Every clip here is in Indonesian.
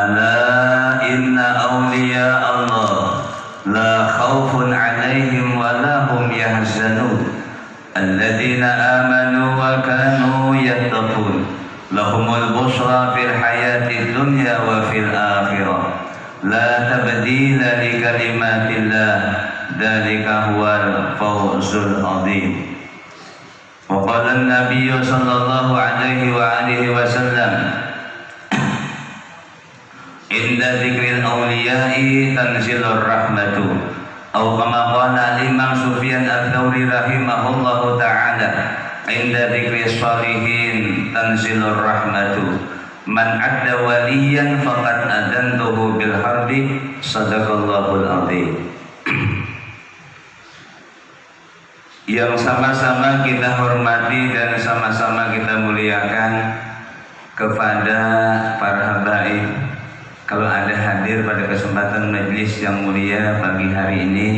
Ala inna awliya Allah la khawfun alaihim wa lahum yahzanun alladzina amanu wa kanu yattaqun lahumul busra fil hayatid dunya wa fil akhirah la tabdila li kalimatillah dzalika huwal fawzul azim. Wa qala an-nabiy sallallahu alaihi wa alihi wasallam inda dzikril awliya'i tanzilur rahmatu. Atau kama qala Imam Sufyan Ats-Tsauri rahimahullahu ta'ala inda dzikris shalihin tanzilur rahmatu. Man adda waliyan faqad adantuhu bil harbi. Sadaqallahul azim. Yang sama-sama kita hormati dan sama-sama kita muliakan kepada para habaib. Kalau ada hadir pada kesempatan majelis yang mulia pagi hari ini,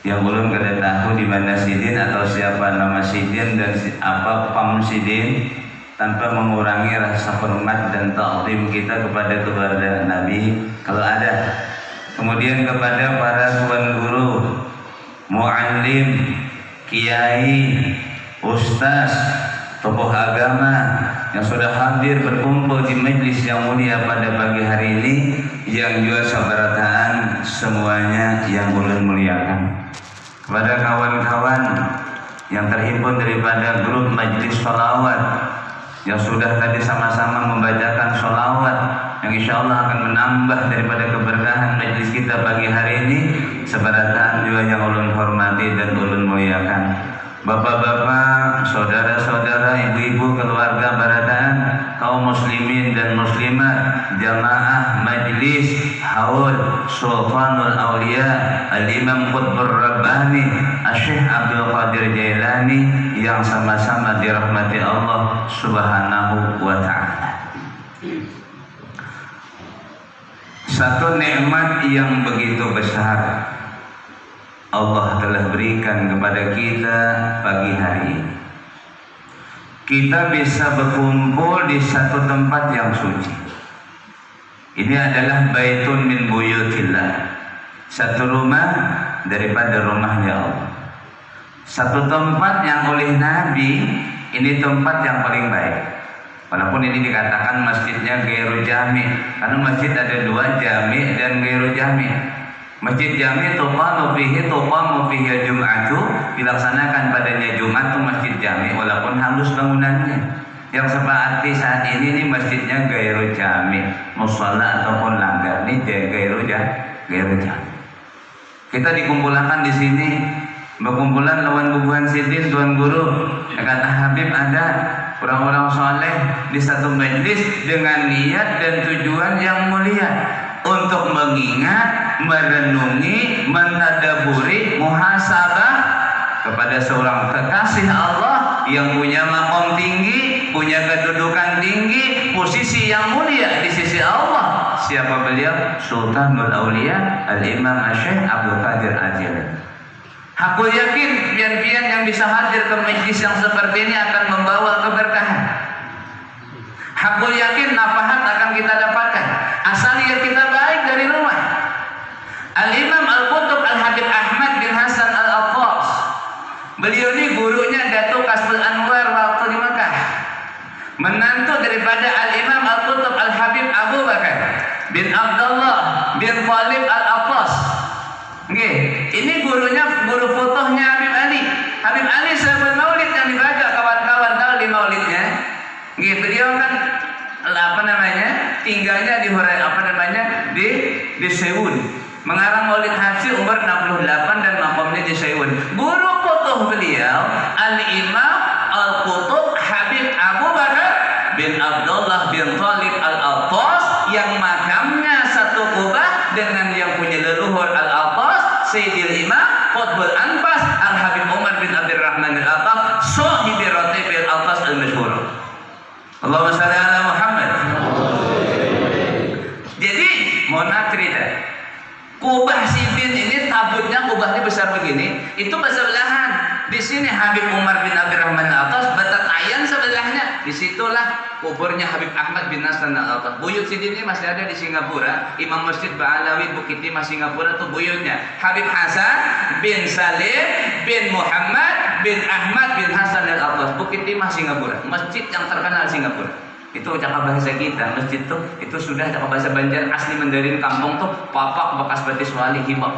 yang belum kada tahu di mana sidin atau siapa nama sidin dan apa pam sidin, tanpa mengurangi rasa hormat dan ta'zim kita kepada keluarga Nabi kalau ada. Kemudian kepada para tuan guru, muallim, kiai, ustaz, tokoh agama yang sudah hadir berkumpul di majlis yang mulia pada pagi hari ini, yang juga sabarataan semuanya yang ulun muliakan. Kepada kawan-kawan yang terhimpun daripada grup majlis sholawat yang sudah tadi sama-sama membacakan sholawat yang insya Allah akan menambah daripada keberkahan majlis kita pagi hari ini, sabarataan juga yang ulun hormati dan ulun muliakan. Bapak-bapak, saudara-saudara, ibu-ibu, keluarga barataan, kaum muslimin dan muslimat, jamaah majlis haul Sultanul Aulia Al-Imam Qutbur Rabbani Asy-Syaikh Abdul Qadir Jailani yang sama-sama dirahmati Allah Subhanahu wa ta'ala. Satu nikmat yang begitu besar Allah telah berikan kepada kita pagi hari ini. Kita bisa berkumpul di satu tempat yang suci. Ini adalah baitun min buyutillah, satu rumah daripada rumahnya Allah. Satu tempat yang oleh Nabi ini tempat yang paling baik. Walaupun ini dikatakan masjidnya ghairu jami, karena masjid ada dua, jami dan ghairu jami. Masjid jami tuqamu fihi jum'atu, dilaksanakan padanya Jumat itu masjid jami walaupun halus bangunannya. Yang seperti saat ini masjidnya ghairu jami, musalla ataupun langgar ini ghairu jami. Kita dikumpulkan di sini, berkumpulan lawan bubuhan sidin tuan guru. Kata Habib ada orang-orang soleh di satu majlis dengan niat dan tujuan yang mulia untuk mengingat, merenungi, mentadaburi, muhasabah kepada seorang kekasih Allah yang punya maqam tinggi, punya kedudukan tinggi, posisi yang mulia di sisi Allah. Siapa beliau? Sultanul Aulia Al-Imam Asy-Syaikh Abdul Qadir Al-Jailani. Aku yakin pian-pian yang bisa hadir ke majlis yang seperti ini akan membawa keberkahan. Aku yakin nafahat akan kita dapatkan asal ya kita baik dari rumah. Al-Imam Al-Qutb Al-Habib Ahmad bin Hasan Al-Attas, beliau ini gurunya Datuk Kasbul Anwar waktu di Mekah, menantu daripada Al-Imam Al-Qutb Al-Habib Abu Bakar bin Abdullah bin Talib Al-Attas. Ini gurunya, guru futuhnya Habib Ali. Habib Ali sahabat maulid yang dibaca, kawan-kawan tahu di maulidnya. Beliau kan tinggalnya di Sewun, mengarang maulid haji umur 68 dan makamnya di Sewun. Guru futuh beliau Al-Imam Al-Qutb Habib Abu Bakar bin Abdullah bin Talib Al-Attas yang makamnya satu kubah dengan yang punya leluhur Al-Attas, Sayyidil Imam Qutbul Anfas Al-Habib Umar bin Abdurrahman Al-Attas, sahibi Ratibil Attas Al-Masyhur. Allahumma shalli ala Muhammad. Jadi mohon cerita, kubah sidin ini tabutnya, kubahnya besar begini, itu bersebelahan. Di sini Habib Umar bin Abdurrahman Al-Attas, Batak Ayan sebelahnya, disitulah kuburnya Habib Ahmad bin Hasan Al-Attas. Buyut Sidin ini masih ada di Singapura. Imam Masjid Ba'alawi Bukit Timah Singapura tuh buyutnya Habib Hasan bin Salim bin Muhammad bin Ahmad bin Hasan Al-Attas, Bukit Timah Singapura. Masjid yang terkenal Singapura. Itu cakap bahasa kita, masjid tuh itu sudah cakap bahasa Banjar asli Mandarin kampung tuh papak bekas batis wali hibab.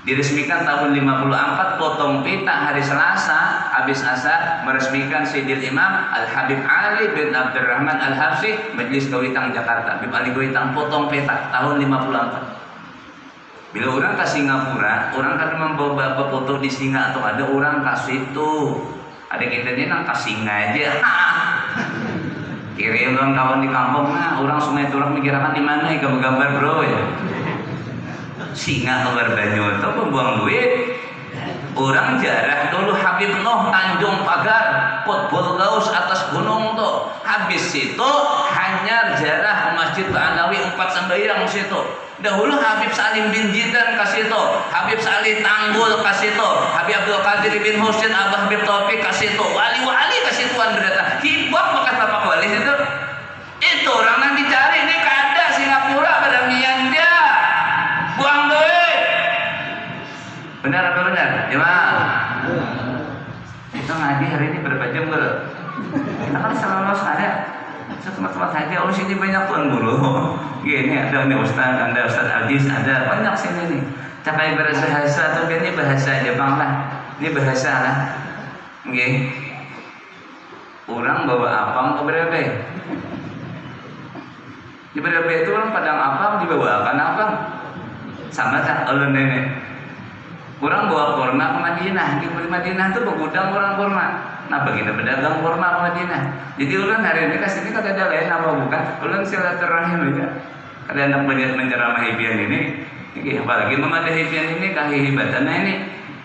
Diresmikan tahun 54, potong pita hari Selasa habis asar meresmikan Sayyidil Imam Al-Habib Ali bin Abdurrahman Al-Habsyi Majelis Gawitang Jakarta. Habib Ali Gawitang potong peta tahun 54. Bila orang ke Singapura, orang kan membawa foto di singa atau ada orang kasih itu. Ada kita ini nang singa aja. Kirim orang kawan di kampung, nah orang Sungai Turak mikirkan di mana ya gambar bro ya. Singa keluar banyu itu membuang duit. Orang jarah dulu Habib Noh Tanjung Pagar Potbol Gaus atas gunung tuh. Habis itu hanya jarah Masjid Ba'alawi 4 sembahyang situ. Dahulu Habib Salim bin Jidan ke situ, Habib Salih Tanggul ke situ, Habib Abdul Qadir bin Husin, Abah Habib Taufik ke situ, wali-wali ke situ Andreta. Hibah bekas bapak wali itu. Itu orang yang dicari ini kada Singapura pada Myanmar. Buang duit. Benar apa benar? Jemaah. Kita ngaji hari ini berapa jam bro? Kita kan selalu ada tempat-tempat haji. Oh sini banyak tuan guru. Gini ada nih Ustaz, ada Ustaz Aziz, ada banyak sini nih. Capai bahasa atau ini bahasa Jepang lah. Ini bahasa lah. Oke. Orang bawa apam ke berapa? Di berapa itu orang padang apam dibawakan apam. Sama tak oleh nenek. Orang bawa kurma ke Madinah. Di Madinah itu bergudang orang kurma. Nah begitu pedagang kurma ke Madinah. Jadi orang hari ini kasih ini kata ada lain apa bukan? Orang silaturahim aja. Kada anak banyak menceramahi hibian ini. Apalagi memadahi hibian ini kahihibatannya ini.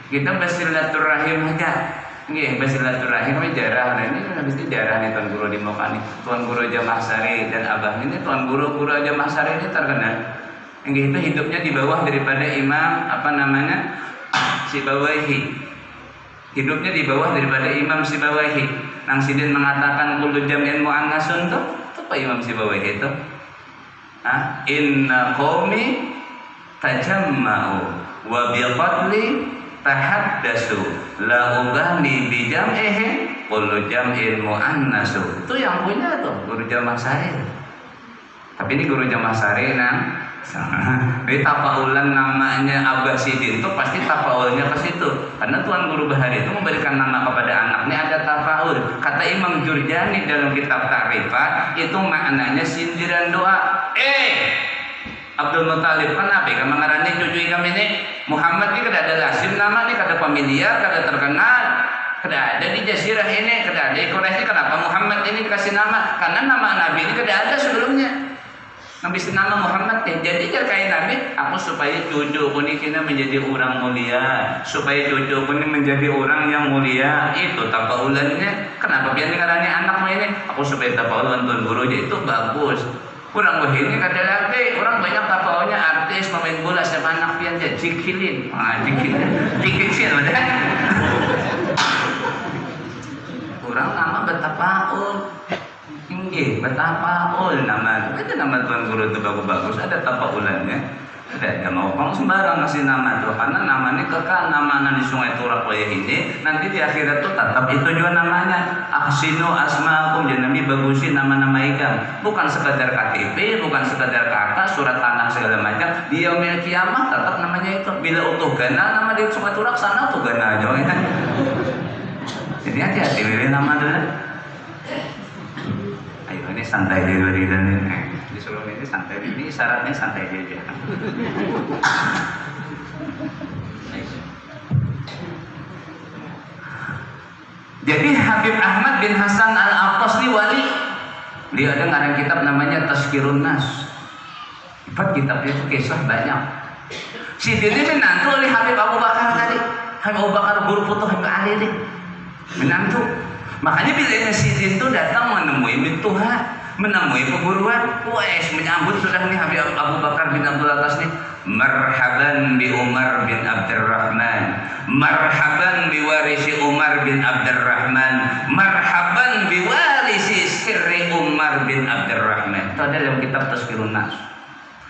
Kita bersilaturahim aja. Nggih, bersilaturahim jarah. Nah ini habis itu jarah nih Tuan Guru di Mokani. Tuan Guru Jamaah Sari dan Abah ini Tuan Guru Jamaah Sari ini terkenal. Yang itu hidupnya di bawah daripada Imam Sibawaihi. Hidupnya di bawah daripada Imam Sibawaihi. Nang Sidin mengatakan kullu jam'in mu'annasun tuh apa Imam Sibawaihi itu? Inna qaumi tajamma'u wa biqatli tahaddasu la ubali bi jam'ihi kullu jam'in mu'annasu. Itu yang punya tuh Guru Jamaah Sari. Tapi ini Guru Jamaah Sari Jadi tafaulan namanya Abah Sidin itu pasti tafaulnya ke situ. Karena Tuan Guru Bahari itu memberikan nama kepada anaknya ada tafaul. Kata Imam Jurjani dalam kitab Ta'rifat itu maknanya sindiran doa. Abdul Muttalib kenapa? Kamu mengarani cucu kami ini Muhammad ini kada ada lasim nama ini kada familiar kada terkenal. Kada ada di Jazirah ini kada ada di Quraisy. Kenapa Muhammad ini dikasih nama? Karena nama Nabi ini kada ada sebelumnya. Ngambil nama Muhammad jadi kayak Nabi aku supaya cucu pun ini menjadi orang mulia, supaya cucu pun ini menjadi orang yang mulia. Itu tafaulannya. Kenapa biar ngarani anakmu ini aku supaya tafaulan Tuan Guru itu bagus. Orang begini kada lagi orang banyak tafaulnya artis pemain bola siapa anak pian jadi jikilin jikilin betul. Orang nama bertafaul. Tinggi, bertafaul nama. Ada nama Tuan Guru itu bagus-bagus, ada tafaulannya. Ada ngomong sembarang ngasih nama tuh, karena namanya kekal nama di Sungai Turak Wayah ini. Nanti di akhirat tuh tetap itu juga namanya. Ahsinu asma'akum, jangan Nabi bagusin nama-nama ikam. Bukan sekadar KTP, bukan sekadar kakak, surat tanah segala macam. Di yaumil kiamah tetap namanya itu. Bila utuh gana nama di Sungai Turak sana tuh gana aja. Jadi hati-hati milih nama dulu. Ini santai dulu ini disuruh ini santai ini syaratnya santai aja. Jadi Habib Ahmad bin Hasan Al-Attas ini wali. Dia ada ngarang kitab namanya Tazkirun Nas. Kitabnya itu kisah banyak. Si dia menantu oleh Habib Abu Bakar tadi. Habib Abu Bakar guru putu Habib Ali ini menantu. Makanya bila Sidin itu datang menemui Mintuha, menemui perguruan, wes menyambut sudah nih Habib Abu Bakar bin Abdul Atas nih. Marhaban bi Umar bin Abdurrahman, marhaban bi warisi Umar bin Abdurrahman, marhaban bi warisi Umar bin Abdurrahman. Itu ada dalam kitab Tazkirun Nas.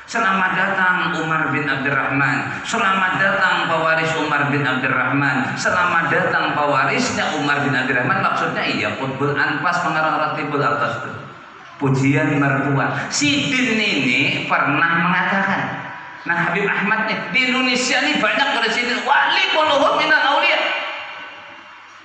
Selamat datang Umar bin Abdurrahman. Selamat datang pewaris Umar bin Abdurrahman. Selamat datang pewarisnya Umar bin Abdurrahman. Maksudnya iya Qutbul Anfas, pengarang Ratibul Atas. Pujian mertua. Si Din ini pernah mengatakan, nah Habib Ahmad nih di Indonesia nih banyak presiden wali quluhum minal auliya.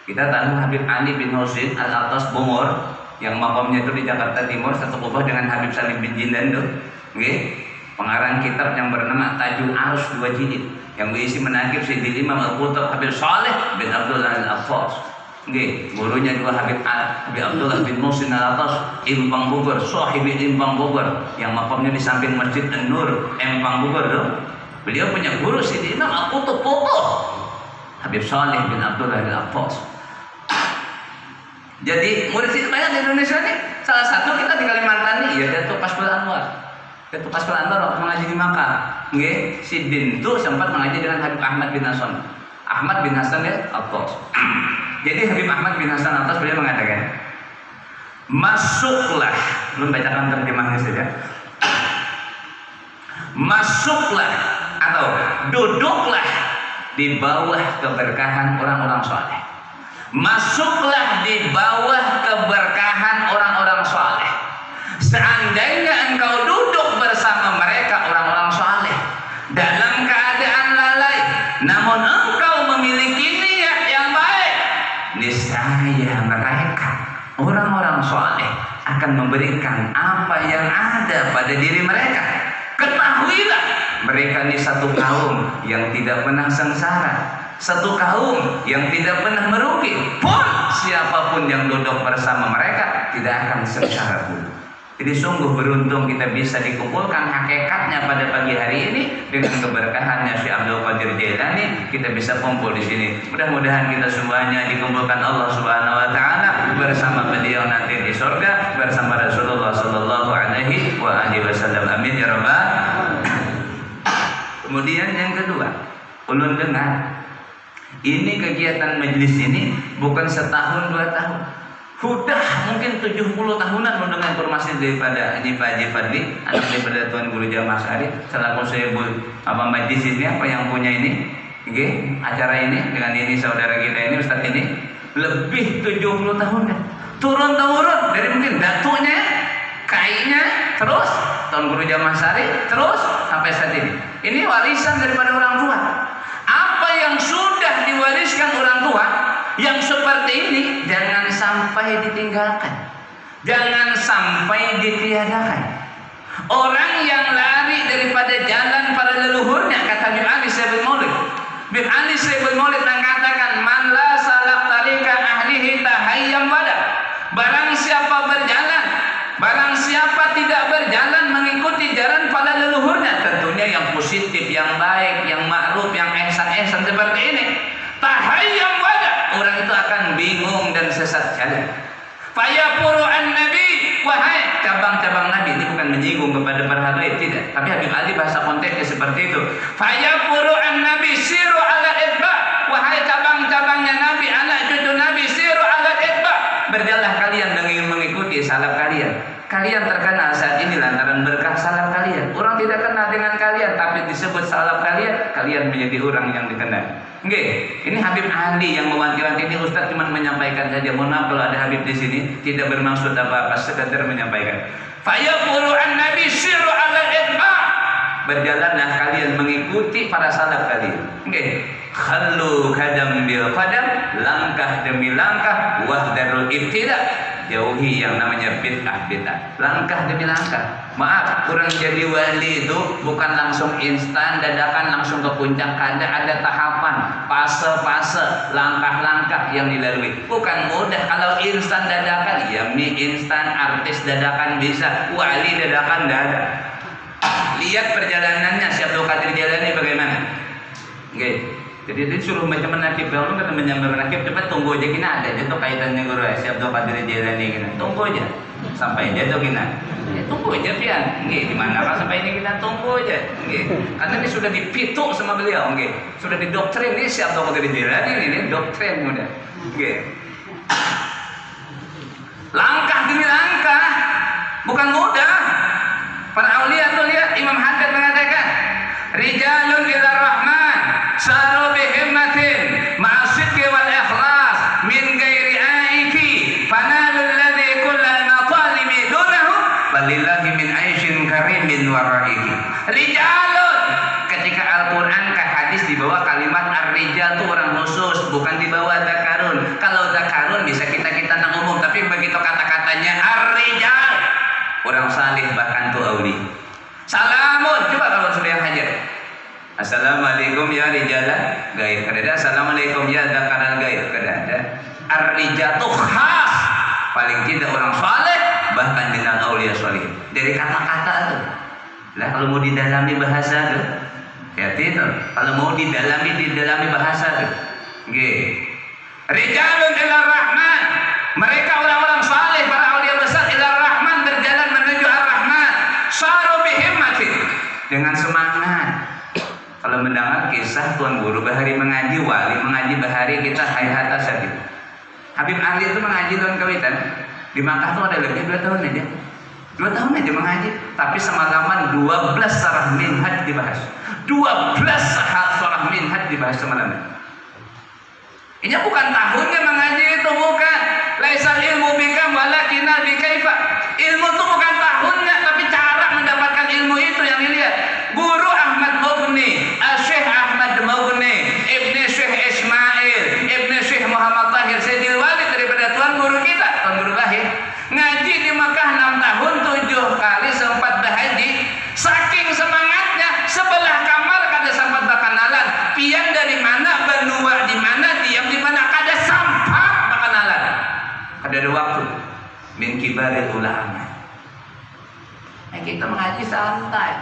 Kita tahu Habib Ali bin Husain Al-Atas Bogor yang makamnya itu di Jakarta Timur, satu kubah dengan Habib Salim bin Jindan tuh. Oke. Pengarang kitab yang bernama Tajul Arus 2 jilid yang berisi menakib Sayyidil Imam Al-Qutb Habib Saleh bin Abdullah Al-Affas. Oke, gurunya juga Habib Abdullah bin Muhsin Al-Atas Impang Bogor, Sahibi Impang Bogor yang makamnya di samping Masjid An-Nur Empang Bogor tuh. Beliau punya guru Sayyidil Imam Al-Qutb Bogor Habib Saleh bin Abdullah Al-Affas. Jadi murid itu banyak di Indonesia nih. Salah satu kita di Kalimantan nih, ya Datuk Pasbul Anwar. Datuk Pasbul Anwar waktu mengaji di Makkah, nggih, si Din itu sempat mengaji dengan Habib Ahmad bin Hasan. Ahmad bin Hasan ya Al-Atas. Jadi Habib Ahmad bin Hasan Al-Atas beliau mengatakan, masuklah, belum bacakan terjemahnya saja. Masuklah atau duduklah di bawah keberkahan orang-orang saleh. Masuklah di bawah keberkahan orang-orang saleh. Seandainya engkau duduk bersama mereka orang-orang saleh dalam keadaan lalai, namun engkau memiliki niat yang baik, niscaya mereka orang-orang saleh akan memberikan apa yang ada pada diri mereka. Ketahuilah, mereka ini satu kaum yang tidak pernah sengsara, satu kaum yang tidak pernah merugi. Pun siapapun yang duduk bersama mereka tidak akan sengsara pun. Jadi sungguh beruntung kita bisa dikumpulkan hakikatnya pada pagi hari ini dengan keberkahannya Syekh Abdul Qadir Jailani. Kita bisa kumpul di sini. Mudah-mudahan kita semuanya dikumpulkan Allah Subhanahu wa taala bersama beliau nanti di surga bersama Rasulullah sallallahu alaihi wasallam. Amin ya rabbal. Kemudian yang kedua, ulun dengar ini kegiatan majelis ini bukan setahun 2 tahun. Sudah mungkin 70 tahunan mendengar informasi daripada Pak Haji Fadli, anak daripada Tuan Guru Jamaah Sari, selaku Syekh apa majlis ini apa yang punya ini, okay, acara ini dengan ini saudara kita ini Ustadz ini lebih 70 tahun turun temurun dari mungkin datuknya, kainya, terus Tuan Guru Jamaah Sari, terus sampai saat ini. Ini warisan daripada orang tua. Apa yang sudah diwariskan orang tua yang seperti ini jangan sampai ditinggalkan, jangan sampai ditiadakan. Orang yang lari daripada jalan para leluhurnya, kata Habib Ali Sayyidul Maulid. Habib Ali Sayyidul Maulid mengatakan, man la salak tarika ahlihi tahayyam wada. Barang siapa berjalan, barang siapa tidak berjalan mengikuti jalan para leluhurnya, tentunya yang positif, yang baik, yang ma'ruf, yang ihsan-ihsan seperti ini, tahayyam wada, orang itu akan bingung dan sesat jalan. Fayaqulu an-nabi, wahai cabang-cabang nabi, ini bukan menyinggung kepada para habaib, tidak, tapi Habib Ali bahasa konteksnya seperti itu. Fayaqulu an-nabi siru ala idba, wahai cabang-cabangnya nabi, anak cucu nabi, siru ala idba, berjalan kalian dengan mengikuti salaf kalian. Kalian terkenal saat ini lantaran berkah salaf kalian. Orang tidak kenal dengan kalian, tapi disebut salaf kalian, kalian menjadi orang yang dikenal. Oke, ini Habib Ali yang mewanti-wanti ini. Ustaz cuma menyampaikan saja. Mohon maaf kalau ada Habib di sini, tidak bermaksud apa-apa, sekedar menyampaikan. Fayaqulu an-nabi siru ala idba, berjalanlah kalian mengikuti para salaf kalian. Oke, khallu qadam bil qadam, langkah demi langkah, wahdarul ibtida, jauhi yang namanya bid'ah, langkah demi langkah. Maaf, kurang jadi wali itu bukan langsung instan, dadakan langsung ke puncak. Ada tahapan, fase-fase, langkah-langkah yang dilalui. Bukan mudah kalau instan dadakan, ya mie instan, artis dadakan bisa, wali dadakan tidak ada. Lihat perjalanannya Syekh Abdul Qadir Jailani bagaimana. Oke. Jadi dia suruh baca menakib, kalau kata menyambar menakib, cepat tunggu aja kina ada jatuh kaitannya guru Syekh Abdul Qadir Jailani kina. Tunggu aja sampai jatuh kina. Ya, tunggu aja pian. Nggih, di mana kan sampai ini kita tunggu aja. Nggih. Karena ini sudah dipituk sama beliau, nggih. Sudah didoktrin ini Syekh Abdul Qadir Jailani ini doktrin udah. Nggih. Langkah demi langkah bukan mudah. Para aulia tuh lihat, Imam Haddad mengatakan, rijalun ila rahman saru bihimmatin ma'asidki wal ikhlas min gairi aiki fanalul ladhi kullal matalimi dunahu walillahi min aishin karimin waraiki. Rijalun, ketika Al-Quran ke hadis dibawa kalimat ar-rijal itu orang khusus, bukan dibawa dakarun. Kalau dakarun bisa kita nang umum, tapi begitu kata-katanya ar-rijal, orang salih bahkan tuh auli. Salamun, coba kalau sudah yang hajar. Assalamualaikum ya rijalah gaib, kada ada. Assalamualaikum ya dakaran gaib, kada ada. Ar-rijal tuh khas, paling tidak orang saleh bahkan minal auliya salih. Dari kata-kata tuh. Lah kalau mau didalami bahasa tuh, hati tuh. Kalau mau didalami bahasa tuh. Nggih. Rijalun ila rahman, mereka orang-orang saleh, para aulia besar, ila rahman, berjalan menuju ar-rahman. Saru bihimmatin, dengan semangat. Kalau mendengar kisah Tuan Guru Bahari mengaji, wali mengaji Bahari, kita hayata sakit. Habib Ali itu mengaji Tuan Kawitan di Makkah tuh ada lebih 2 tahun aja. 2 tahun aja mengaji, tapi semalaman 12 sarah minhaj dibahas. 12 sarah minhaj dibahas semalaman. Ini bukan tahunnya mengaji itu, bukan. Laisal ilmu bikam walakinal bikaifa. Ilmu itu bukan tahunnya, tapi cara mendapatkan ilmu itu yang dilihat. Guru Ahmad Mughni, Syekh Ahmad Mughni, Ibni Syekh Ismail, Ibni Syekh Muhammad Tahir Sayyidil Walid, daripada Tuan Guru kita, Tuan Guru Bahir, ngaji di Makkah 6 tahun 7 kali sempat berhaji. Saking semangatnya, sebelah kamar kada sempat bakanalan. Pian dari mana, benua di mana, diam di mana, kada sampai bakanalan. Kada ada waktu. Min kibaril ulama. Kita mengaji santai.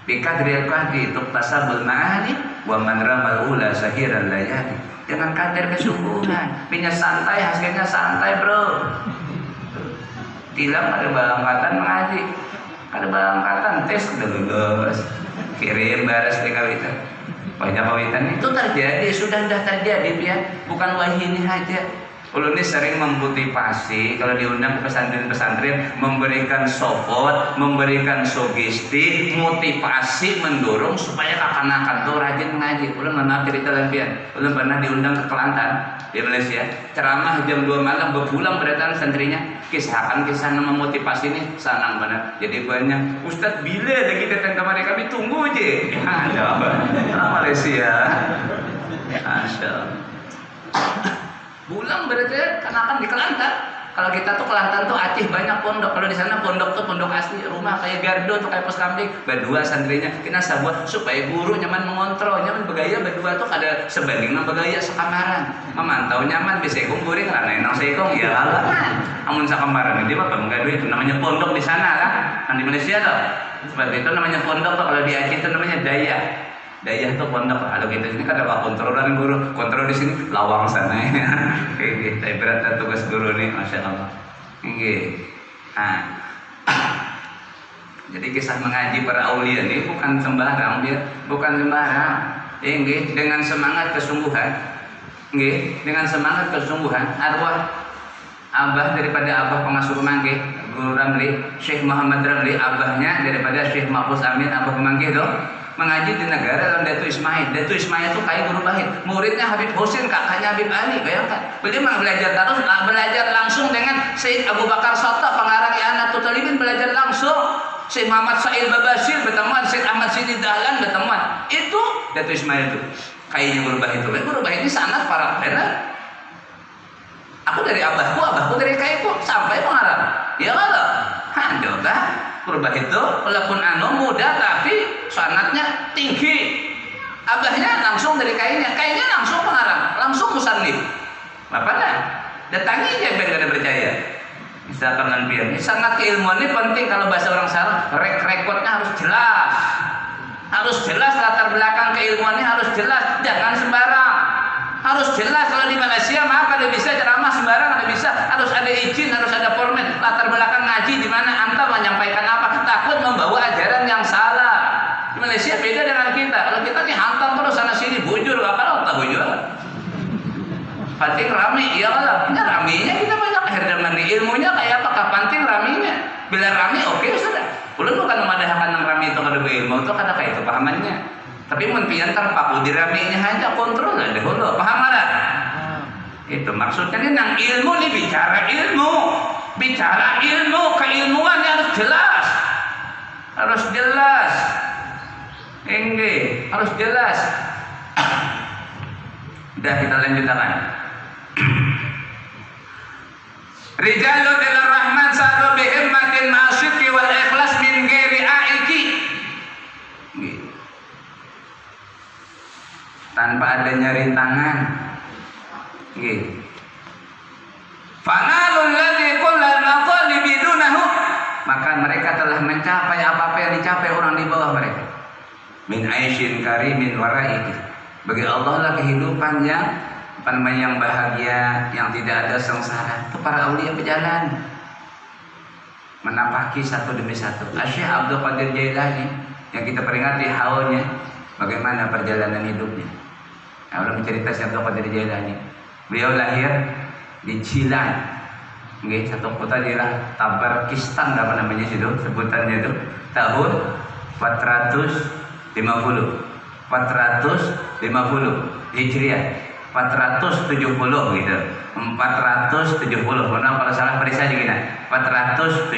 Bikadril qadri tuktasabul ma'ani wa man ramal ula sahiran layali. Dengan kadar kesungguhan. Punya santai, hasilnya santai, bro. Tilang ada balangkatan mengaji, ada balangkatan tes udah lulus, kirim baras di kawitan. Banyak kawitan itu terjadi, sudah terjadi ya, bukan wahyu ini aja. Ulun ini sering memotivasi kalau diundang ke pesantren-pesantren, memberikan support, memberikan sugesti, motivasi, mendorong supaya kakak-kakak tuh rajin mengaji. Ulun pernah cerita lampian, ulun pernah diundang ke Kelantan di Malaysia, ceramah jam 2 malam, berpulang berdatang santrinya, kisahkan kisah nama motivasi ini sanang benar. Jadi banyak, Ustadz bila lagi datang kemari kami tunggu aja. Ada apa? Malaysia, Masya. Pulang berarti karena akan di Kelantan. Kalau kita tuh Kelantan tuh Aceh banyak pondok. Kalau di sana pondok tuh pondok asli, rumah kayak gardo tuh kayak pos kambing. Berdua santrinya kita sabuat supaya guru nyaman mengontrol, nyaman begaya. Berdua tuh ada sebanding nang begaya sekamaran. Memantau nyaman bisa ikung guring karena enang seikung ya Allah. Amun sekamaran dia apa menggaduh itu namanya pondok di sana lah. Kan di Malaysia tuh seperti itu namanya pondok tuh. Kalau di Aceh itu namanya daya. Daya itu pondok. Kalau kita sini kan ada kontrolan guru, kontrol di sini lawang sana ya. Oke, tapi berat tugas guru nih, masya Allah. Oke. Nah, jadi kisah mengaji para aulia ini bukan sembarang, bukan sembarang. Oke, dengan semangat kesungguhan. Oke, dengan semangat kesungguhan. Arwah abah daripada abah pengasuh Mangge, Guru Ramli, Syekh Muhammad Ramli, abahnya daripada Syekh Mahfuz Amin, abah Mangge itu. Mengaji di negara dalam Datuk Ismail. Datuk Ismail itu kayak guru Bahir. Muridnya Habib Husin, kakaknya Habib Ali. Bayangkan. Beliau belajar terus, belajar langsung dengan Syekh Abu Bakar Sotta, pengarang I'anatul Talibin, belajar langsung. Syekh Muhammad Sa'il Babasir bertemuan, Syekh Ahmad Sidi Dahlan bertemuan. Itu Datuk Ismail itu. Kayaknya guru Bahir itu. Guru Bahir ini sangat parah. Benar. Aku dari abahku dari kayakku sampai pengarang. Ya Allah. Handolah. Kurban itu walaupun muda tapi sanatnya tinggi. Abahnya langsung dari kayaknya langsung pengarang, langsung musannif. Bapaknya datangi aja biar gak ada percaya. Misalkan nantian, sangat keilmuan ini penting. Kalau bahasa orang Sarang, rekodnya harus jelas, latar belakang keilmuannya harus jelas, jangan sembarang. Harus jelas. Kalau di Malaysia mah kada bisa ceramah sembarang, kada bisa, harus ada izin, harus ada format, latar belakang ngaji di mana, anta menyampaikan apa, takut membawa ajaran yang salah. Di Malaysia beda dengan kita. Kalau kita nih hantam terus sana sini, bujur apa tak bujur. Panting rame, iya lah. Ini ramenya kita banyak akhir zaman ini. Ilmunya kayak apa? Panting ramenya. Bila rame oke sudah. Ulun bukan memadahkan yang rame itu kada ilmu itu kada kayak itu pahamannya. Tapi mun piantar paku di ramenya aja kontrol lah dahulu. Paham ada? Itu maksudnya ini nang ilmu nih bicara ilmu. Bicara ilmu, keilmuan yang harus jelas. Harus jelas. Enggak, harus jelas. Udah kita lanjutkan. Rijalun ila rahman sa'ru bihimmatin ma'asyidki wal ikhlas min ghairi aiki. Tanpa adanya rintangan. Fanalul ladzi kullal matalibi dunahu. Maka mereka telah mencapai apa-apa yang dicapai orang di bawah mereka. Min aisyin karimin waraiki. Bagi Allah lah kehidupan yang bahagia, yang tidak ada sengsara. Itu para aulia berjalan menapaki satu demi satu. Syekh Abdul Qadir Jailani yang kita peringati haulnya, bagaimana perjalanan hidupnya. Nah, udah mencerita Syekh Abdul Qadir Jailani. Beliau lahir di Cilan, satu kota di Tabarkistan, apa namanya situ sebutannya itu, tahun 450 Hijriah, 470 gitu, 470. Mana kalau salah periksa aja gini, 470.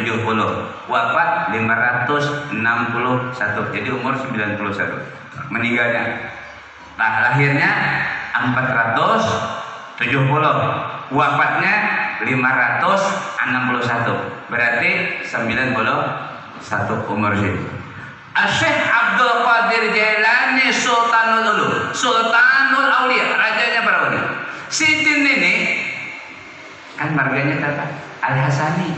Wafat 561. Jadi umur 91. Meninggalnya, nah lahirnya 470. Wafatnya 561. Berarti 91 umur sih. Syekh Abdul Qadir Jailani Sultanul Aulia, rajanya para wali. Sidin ini kan marganya apa? Al-Hasani.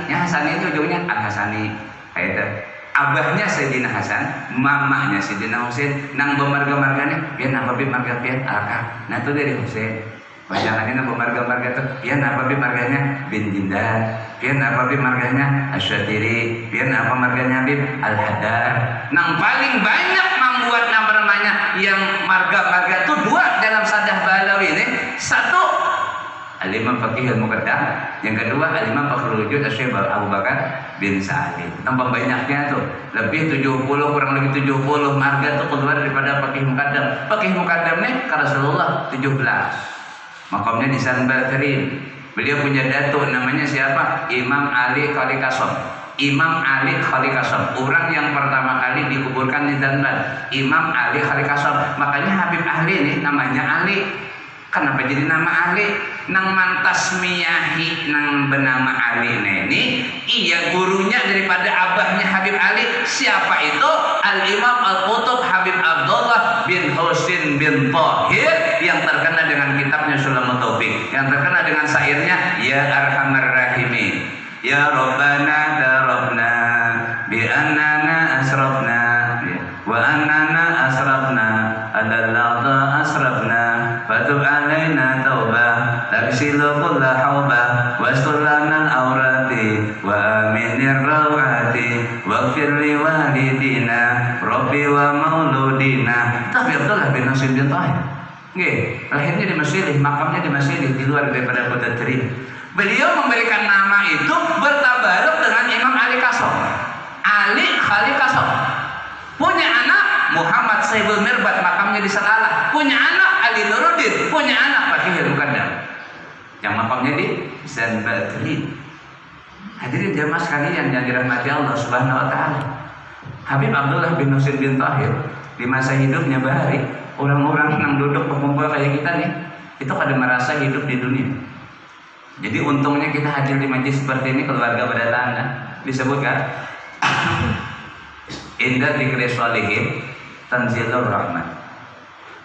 Yang Hasani itu ujungnya Al-Hasani. Kayak itu. Abahnya Sayyidina Hasan, mamanya Sayyidina Husain, nang bemarga-marganya biar napa bi marga pian Alka. Nah itu dari Husain. Bayangannya nang bemarga-marga itu biar napa bi marganya bin Dinda, biar napa bi marganya Asyatiri, biar napa marganya bin Al-Hadar. Nang paling banyak membuat namanya yang marga-marga itu dua dalam sadah Balawi ini. Satu Al-Imam Faqih Al-Muqaddam, yang kedua Al-Imam Fakhrul Wujud Syekh Abu Bakar bin Sa'id. Tambah banyaknya tuh, lebih 70, kurang lebih 70 marga itu keluar daripada Faqih Muqaddam. Faqih Muqaddam nih ke Rasulullah 17. Makamnya di Sanbal Karim. Beliau punya datuk namanya siapa? Imam Ali Khali Qasom. Imam Ali Khali Qasom, orang yang pertama kali dikuburkan di Sanbal. Imam Ali Khali Qasom. Makanya Habib Ahli ini namanya Ali. Kenapa jadi nama Ali? Nang mantasmiyahi nang bernama Ali ini, iya gurunya daripada abahnya Habib Ali. Siapa itu? Al-Imam Al-Qutub Habib Abdullah bin Husain bin Thahir, yang terkenal dengan kitabnya Sulamut Taufik, yang terkenal dengan syairnya Ya Arhamar Rahimin, Ya Rabbana darabna bi annana asrafna wa annana asrafna adallata asrafna fatub alaina taubah taksilu kulla haubah wastulana al-awrati wa aminir rawati waghfir li walidina rabbi wa mauludina. Tapi Abdullah bin Nasir bin Tahir lahirnya di Masilih, makamnya di Masilih, di luar daripada kota Trim. Beliau memberikan nama itu bertabaruk dengan Imam Ali Qasom, Ali Khali Qasom. Punya anak Muhammad Saibul Mirbat, makamnya di Salalah. Punya anak Ali Nuruddin, punya anak Faqih Al-Muqaddam, yang makamnya di Sanbal Karim. Hadirin jamaah sekalian yang dirahmati Allah Subhanahu wa taala. Habib Abdullah bin Nasir bin Tahir di masa hidupnya bahari, orang-orang yang duduk berkumpul kayak kita nih, itu kada merasa hidup di dunia. Jadi untungnya kita hadir di majlis seperti ini, keluarga pada tangga. Disebutkan indah dzikri sholihin tanzilur rahmat.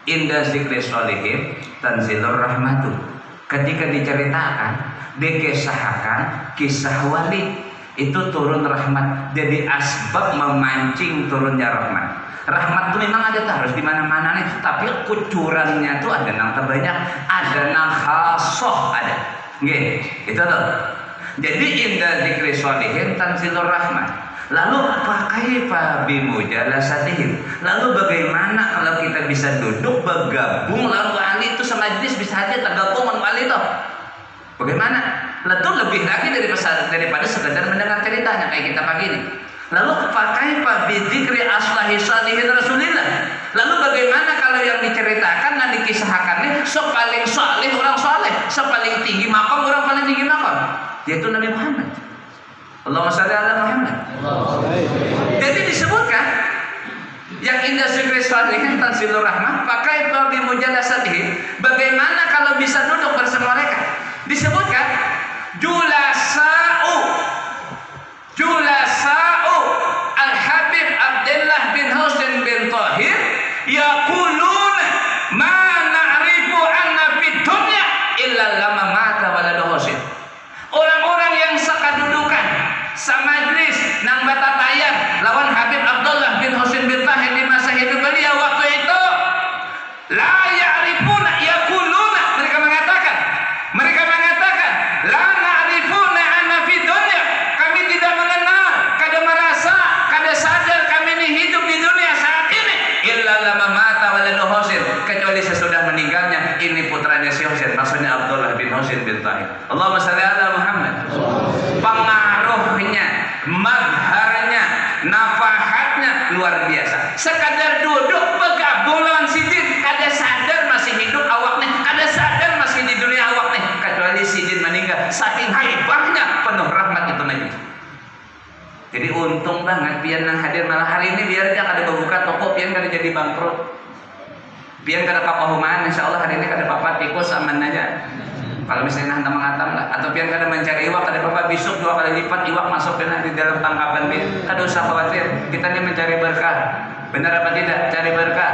Indah dzikri sholihin tanzilur rahmatu. Ketika diceritakan, dikisahkan kisah wali, itu turun rahmat. Jadi asbab memancing turunnya rahmat. Rahmat itu memang ada harus di mana-mana nih, tapi kucurannya tuh ada yang terbanyak, ada yang khasoh ada. Nggih, itu tuh. Jadi indah dzikri sholihin tanzilur rahmat. Lalu fakaifa bimujalasatihim. Lalu bagaimana kalau kita bisa duduk bergabung, lalu ahli itu semajlis bisa hadir tergabung dengan wali itu? Bagaimana? Tentu lebih lagi daripada sekedar mendengar ceritanya kayak kita pagi ini. Lalu pakai bidzikri aslahi salihin Rasulillah. Lalu bagaimana kalau yang diceritakan dan dikisahkannya sepaling saleh orang saleh, sepaling tinggi makam orang paling tinggi makam, yaitu Nabi Muhammad. Allahumma shalli ala Muhammad. Jadi disebutkan yang indah zikri salihin tanzilur rahmah pakai babi mujalasatihi. Bagaimana kalau bisa duduk bersama mereka? Disebutkan julasa'u Al-Habib Abdullah bin Husain bin Tahir yaquluna ma na'rifu anna fid dunya illa lama mata waladu Husain. Orang-orang yang sakadudukan samajlis nang batatayan lawan Habib Abdullah bin Husain bin Tahir di masa hidup beliau waktu itu la ya'rifuna yaquluna, mereka mengatakan la na'rifuna anna fid dunya, kami tidak mengenal, kada merasa, kada sadar kami ini hidup di dunia saat ini illa lama mata waladu Husain, kecuali sesudah meninggalnya ini putranya si Husain, maksudnya Abdullah bin Husain bin Tahir. Allahumma shalli ala Muhammad. Pengaruhnya, magharnya, nafahatnya luar biasa. Sekadar duduk bergabung lawan sidin, kada sadar masih hidup awaknya, kada sadar masih di dunia awaknya, kecuali sidin meninggal. Saking haibahnya penuh rahmat itu Nabi. Jadi untung banget pian nang hadir malah hari ini, biar dia kada buka toko, pian kada jadi bangkrut, pian kada kapahumaan, insyaallah hari ini kada apa-apa, tikus aman aja. Kalau misalnya hantam mengatam lah, atau pian kada mencari iwak, kada apa-apa, besok 2 kali lipat iwak masuk di dalam tangkapan pian, kada usah khawatir. Kita ini mencari berkah, benar apa tidak? Cari berkah.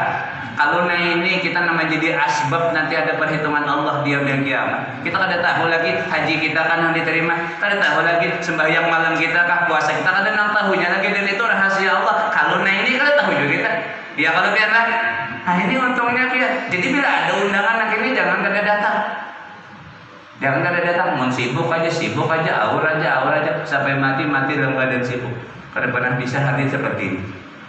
Kalau ini kita nama jadi asbab nanti ada perhitungan Allah di yaumil kiamat. Kita kada tahu lagi haji kita kan yang diterima, kada tahu lagi sembahyang malam kita kah, puasa kita kada nang tahunya lagi, dan itu rahasia Allah. Kalau ini kada tahu juga kita. Ya kalau pian lah. Nah ini untungnya pian. Jadi bila ada undangan nak ini jangan kada datang. Jangan kada datang, mau sibuk aja, aur aja, sampai mati dalam badan sibuk. Kada pernah bisa hadir seperti ini.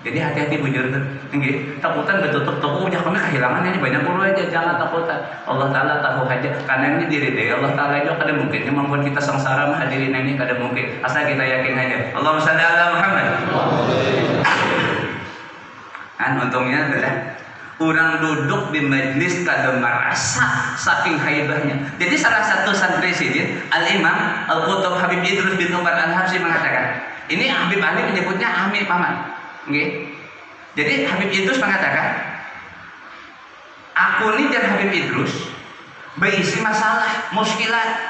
Jadi hati-hati bujur tinggi. Takutan betutup toko punya kami kehilangan ini banyak puluh aja, jangan takutan. Allah Taala tahu aja. Karena ini diri dari Allah Taala itu kada mungkin yang membuat kita sengsara menghadirin ini, kada mungkin. Asal kita yakin aja. Allahumma shalli ala Muhammad. Untungnya adalah orang duduk di majlis kada merasa saking haibahnya. Jadi salah satu santri sidin Al-Imam Al-Qutub Habib Idrus bin Umar Al-Habsyi mengatakan, ini Habib Ali menyebutnya Ami Paman. Okay. Jadi Habib Idrus mengatakan, aku ini dan Habib Idrus berisi masalah, muskilat,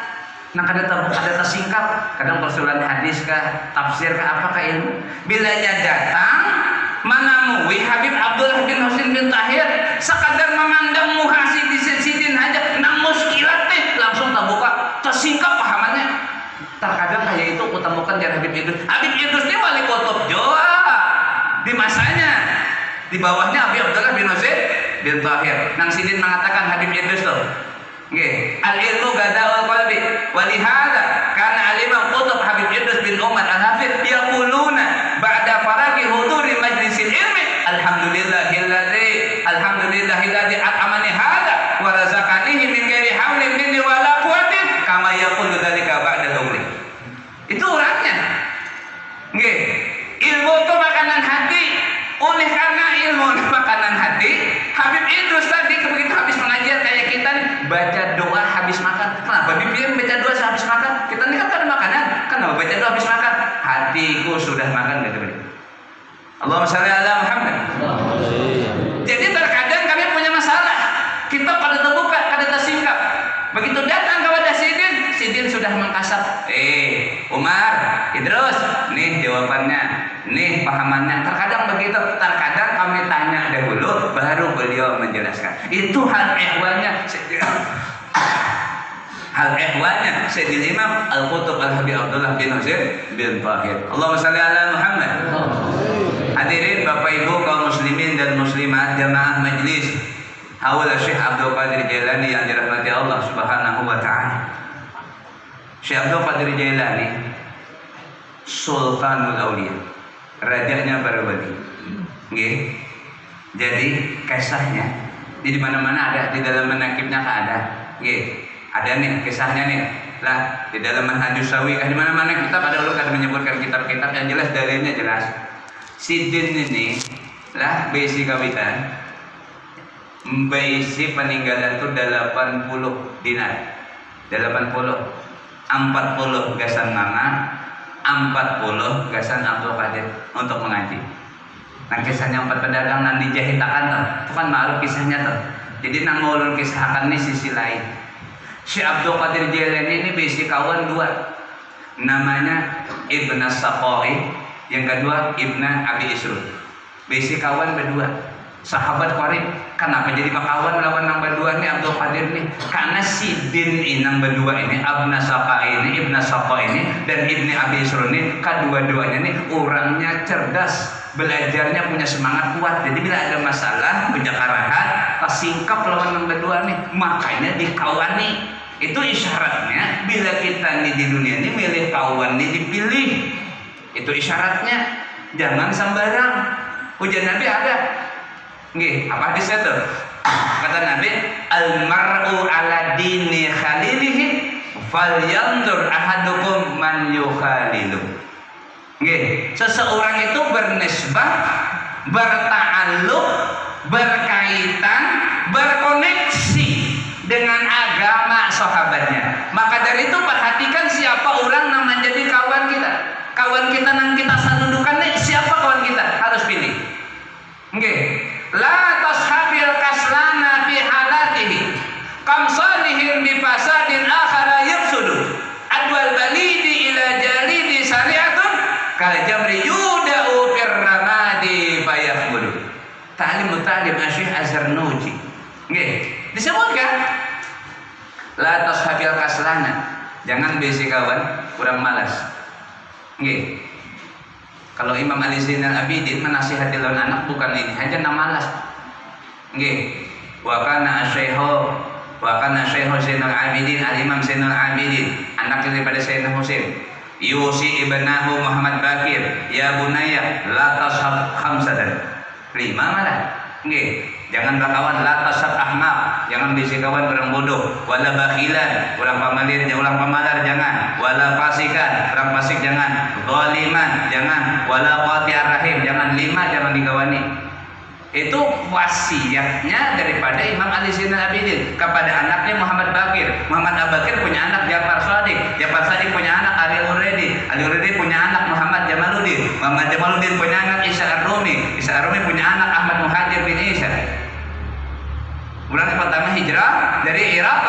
nah kada tersingkap, kadang persoalan hadis kah, tafsir kah, apakah ilmu. Bila datang menemui Habib Abdullah bin Husain bin Tahir, sekadar memandang muha sidin aja, nang muskilat nih langsung terbuka, tersingkap pahamannya. Terkadang kayak itu kutemukan dari Habib Idrus. Habib Idrus ini wali kutub Jawa di masanya, di bawahnya Habib Abdullah bin Husain bin Tahir. Nang sidin mengatakan Habib Idrus tuh, al-ilmu gada'ul qalbi, walihada karena al-imam Qutub Habib Idrus bin Umar Al-Hafidh yaquluna ba'da faragi huduri majlisil ilmi alhamdulillahilladzi at'amani hada wa razaqanihi min ghairi haulin minni wala quwwatin kama yaqulu dzalika ba'da umri. Itu orangnya. Ilmu itu makanan hati. Oleh karena ilmu makanan hati, Habib Idrus tadi begitu habis mengajar kayak kita nih, baca doa habis makan. Kenapa Bibi baca doa habis makan? Kita ini kan ada makanan. Kenapa baca doa habis makan? Hatiku sudah makan gitu. Allahumma shalli ala Muhammad. Jadi terkadang kami punya masalah, kita pada terbuka, pada tersingkap. Begitu datang kepada sidin sudah mengkasap. Umar, Idrus, nih jawabannya, nih pahamannya. Terkadang begitu, terkadang kami tanya dahulu, baru beliau menjelaskan. Itu hal ehwalnya Sayyidil Imam Al-Qutub Al-Habib Abdullah bin Husain bin Tahir. Allahumma shalli ala Muhammad. Hadirin Bapak Ibu kaum muslimin dan muslimat jamaah majlis Haula Syekh Abdul Qadir Jailani yang dirahmati Allah Subhanahu wa taala. Syekh Abdul Qadir Jailani Sultanul Auliya, rajanya para wali. Jadi kisahnya di mana-mana ada, di dalam manaqibnya ada. Ada nih kisahnya nih. Lah di dalam Manhajus Sawi di mana-mana kita pada ulun kada menyebutkan kitab-kitab yang jelas dalilnya jelas. Si din ini lah besi kawitan besi peninggalan itu 80 dinar. 40 gasan mama, 40 gasan Abdul Qadir untuk mengaji. Nah kisahnya 4 pedagang nanti dijahitakan tuh, itu kan ma'ruf kisahnya tuh. Jadi nang ngulun kisahkan ini sisi lain. Si Abdul Qadir Jailani ini besi kawan 2, namanya Ibn As-Saqai, yang kedua Ibn Abi Isrud. Besi kawan berdua, sahabat qarib. Kenapa jadi kawan lawan nang berdua ini Abdul Qadir ini? Karena si din inang berdua ini, Ibn As-Saqai ini, Ibn As-Saqai ini dan Ibn Abi Isrud ini, kedua-duanya ini orangnya cerdas, belajarnya punya semangat kuat. Jadi bila ada masalah punya karahat kesingkap lawan nang berdua nih, makanya dikawani. Itu isyaratnya bila kita nih di dunia ini milih kawan nih dipilih. Itu isyaratnya, jangan sembarang. Ujian Nabi ada. Nggih, apa hadisnya tuh? Kata Nabi, al-mar'u ala dini khalilihi falyanzur ahadukum man yukhalilu. Nggih, seseorang itu bernisbah, berta'alluq, berkaitan, berkoneksi dengan agama sahabatnya. Maka dari itu perhatikan siapa orang yang menjadi kawan kita. Kawan kita yang kita sadudukan nih, siapa kawan kita? Harus pilih. Nggih. La tashabil kaslana fi halatihi kam salihin bi fasadin akhara yafsudu adwal balidi ila jalidi syari'atun kal jamri yudau fir ramadi fayahmudu. Ta'lim Asy-Syaikh Az-Zarnuji. Nggih, disebutkan la tashabil kaslana, jangan besi kawan kurang malas. Nggih. Kalau Imam Ali Zainal Abidin menasihati lawan anak bukan ini hanya nang malas. Nggih. Wa kana Syekh Zainal Abidin Al-Imam Zainal Abidin, anak daripada Sayyidina Husain. Yusi ibnahu Muhammad Bakir, ya bunayya la tashab khamsatan. 5 malah. Nggih. Jangan berkawan la tasab ahmaq, jangan bisi kawan orang bodoh, wala bakhilan, orang pemalar jangan, wala fasikan, orang fasik jangan, zaliman jangan, wala qati'ar rahim jangan. 5 jangan dikawani. Itu wasiatnya daripada Imam Ali Zainal Abidin kepada anaknya Muhammad Bakir. Muhammad Bakir punya anak Ja'far Shadiq, Ja'far Shadiq punya anak Ali Uredi punya anak Muhammad Jamaluddin, Muhammad Jamaluddin punya anak Isa Ar-Rumi, Isa Ar-Rumi punya anak Ahmad Muhajir bin Isa. Bulan pertama hijrah dari Irak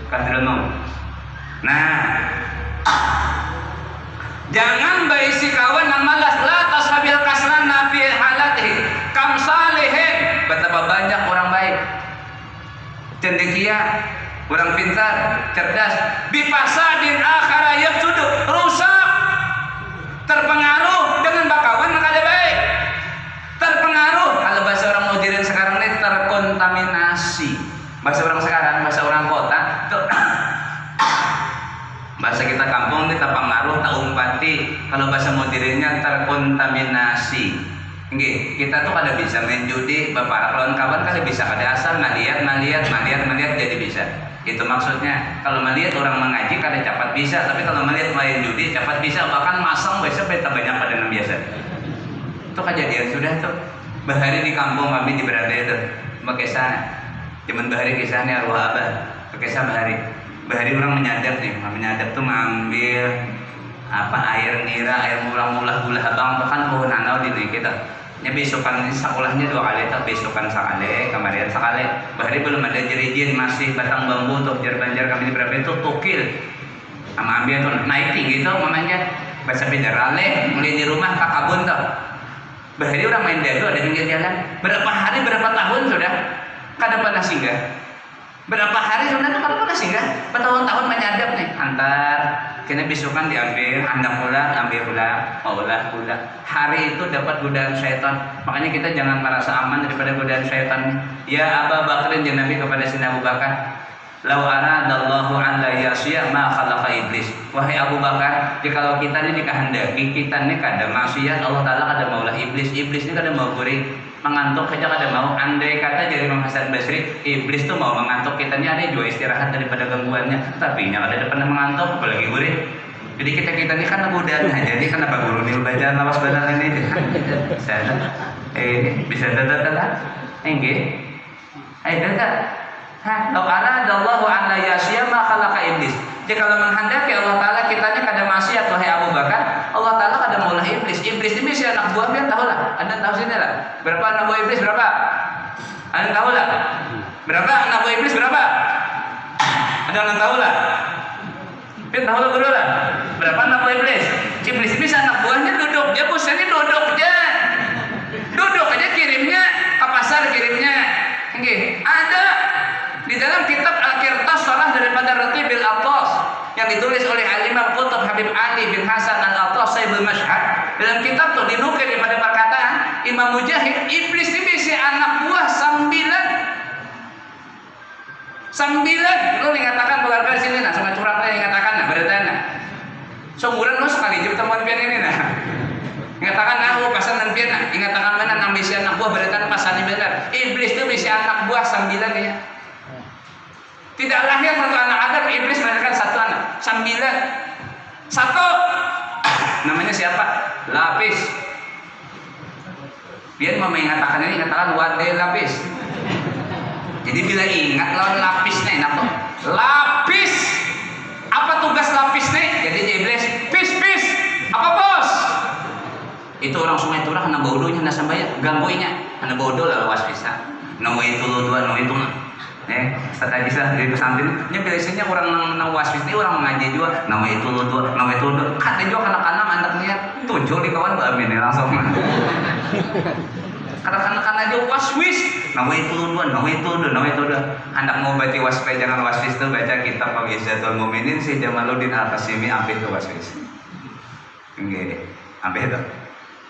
ke Hadramawt. Nah, jangan baisi kawan yang malas. La tashabil kasrana fi halatihi kam salihin. Betapa banyak orang baik, cendekia, orang pintar, cerdas, bifasadin akhara yafsudu, rusak, terpengaruh dengan bakawan yang kada baik, terpengaruh. Kalau bahasa orang modern sekarang ini terkontaminasi. Bahasa orang sekarang, bahasa orang kota tuh, bahasa kita kampung ini terpengaruh, tak umpati. Kalau bahasa modernnya terkontaminasi. Nggih, kita tuh kada bisa main judi, bapak lawan kawan kada bisa, kada asal melihat jadi bisa. Itu maksudnya. Kalau melihat orang mengaji kada cepat bisa, tapi kalau melihat main judi cepat bisa, bahkan masang biasa beta banyak pada yang biasa. Itu kejadian sudah tuh. Bahari di kampung kami di berada itu, berkisah. Cuman bahari kisahnya arwah abah, berkisah bahari. Bahari orang menyadap nih, menyadap tuh mengambil apa air nira, air mulah-mulah gula abang, bahkan pohon anau di kita. Nya besokan sekolahnya 2 kali, tak besokan sekali, kemarin sekali. Bahari belum ada jerijin, masih batang bambu tuh jar-banjar kami di berapa itu tukil. Sama ambil tuh naik tinggi tuh mamanya, bahasa pindarale, mulai di rumah tak kabun tuh. Bahari orang main dadu ada pinggir jalan. Berapa hari, berapa tahun sudah kada pernah singgah. Berapa hari sudah kada pernah singgah. Bertahun-tahun menyadap nih, antar kena besokan diambil, hendak pulang, ambil pulang, pulang. Hari itu dapat godaan syaitan. Makanya kita jangan merasa aman daripada godaan syaitan. Ya Abu Bakrin, ya Nabi kepada Sayyidina Abu Bakar, lau aradallahu an la yasya ma khalaqa iblis. Wahai Abu Bakar, jikalau kita ini dikehendaki, kita ini kada maksiat, Allah Ta'ala kada maulah iblis. Iblis ini kada mau guring. mengantuk aja kada mau. Andai kata jadi Imam Hasan Basri, iblis tuh mau mengantuk kita nih, ada juga istirahat daripada gangguannya. Tapi nya kada pernah mengantuk, apalagi gurih. Jadi kita ini kan mudah, jadi kenapa guru nih bacaan lawas badan ini? Saya bisa dada, enggak? Dada. Lau arada Allahu an la yasya ma khalaqa iblis. Jadi kalau menghendaki Allah Taala kitanya kada maksiat wahai Abu Bakar, Allah Taala kada maulah iblis. Iblis ini bisa anak buah biar tahu lah. Anda tahu sini lah. Berapa anak buah iblis berapa? Anda tahu lah. Berapa anak buah iblis berapa? Anda tahu lah. Biar tahu lah dulu lah. Berapa anak buah iblis? Iblis ini anak buahnya duduk, dia bosnya duduk aja. Duduk aja kirimnya ke pasar kirimnya. Nggih, ada di dalam kitab Al-Qirtas Salah daripada Ratibil Atas yang ditulis oleh Al-Imam Qutb Habib Ali bin Hasan Al-Atas Saibul Mashhad. Dalam kitab itu dinukil daripada perkataan Imam Mujahid, iblis ini si anak buah 9. Lu mengatakan keluarga sini nah sama curhatnya mengatakan nah beritanya. Seumuran lu sekali jam temuan pian ini nah. Mengatakan aku pasan dan pian nah, mengatakan mana nang bisi anak buah beritanya pasan benar. Iblis itu bisi anak buah 9 ya. Tidak lahir satu anak Adam, iblis melahirkan satu anak 9. Satu namanya siapa? Lapis. Biar mau mengatakan ini mengatakan wadai lapis. Jadi bila ingat lawan lapis nih, enak tuh. Lapis. Apa tugas lapis nih? Jadi iblis, pis. Apa bos? Itu orang sungai turah kena bodohnya, kena sambaya, gangguinya, kena bodoh lah lawas bisa. Nomor itu dua, nomor itu mah. Strategi sah dari pesantren. Nya biasanya orang nang wasfis ini orang mengaji juga. Nomor itu dua, nomor itu dua. Kan juga anak-anak anaknya 7 di kawan bamin langsung. Kadang-kadang aja waswis, nama itu dua. Anak mau baca wasfis jangan wasfis tuh baca kitab Fawizatul Mu'minin si Jamaluddin Al-Qasimi ambil tuh wasfis. Enggak, ambil itu.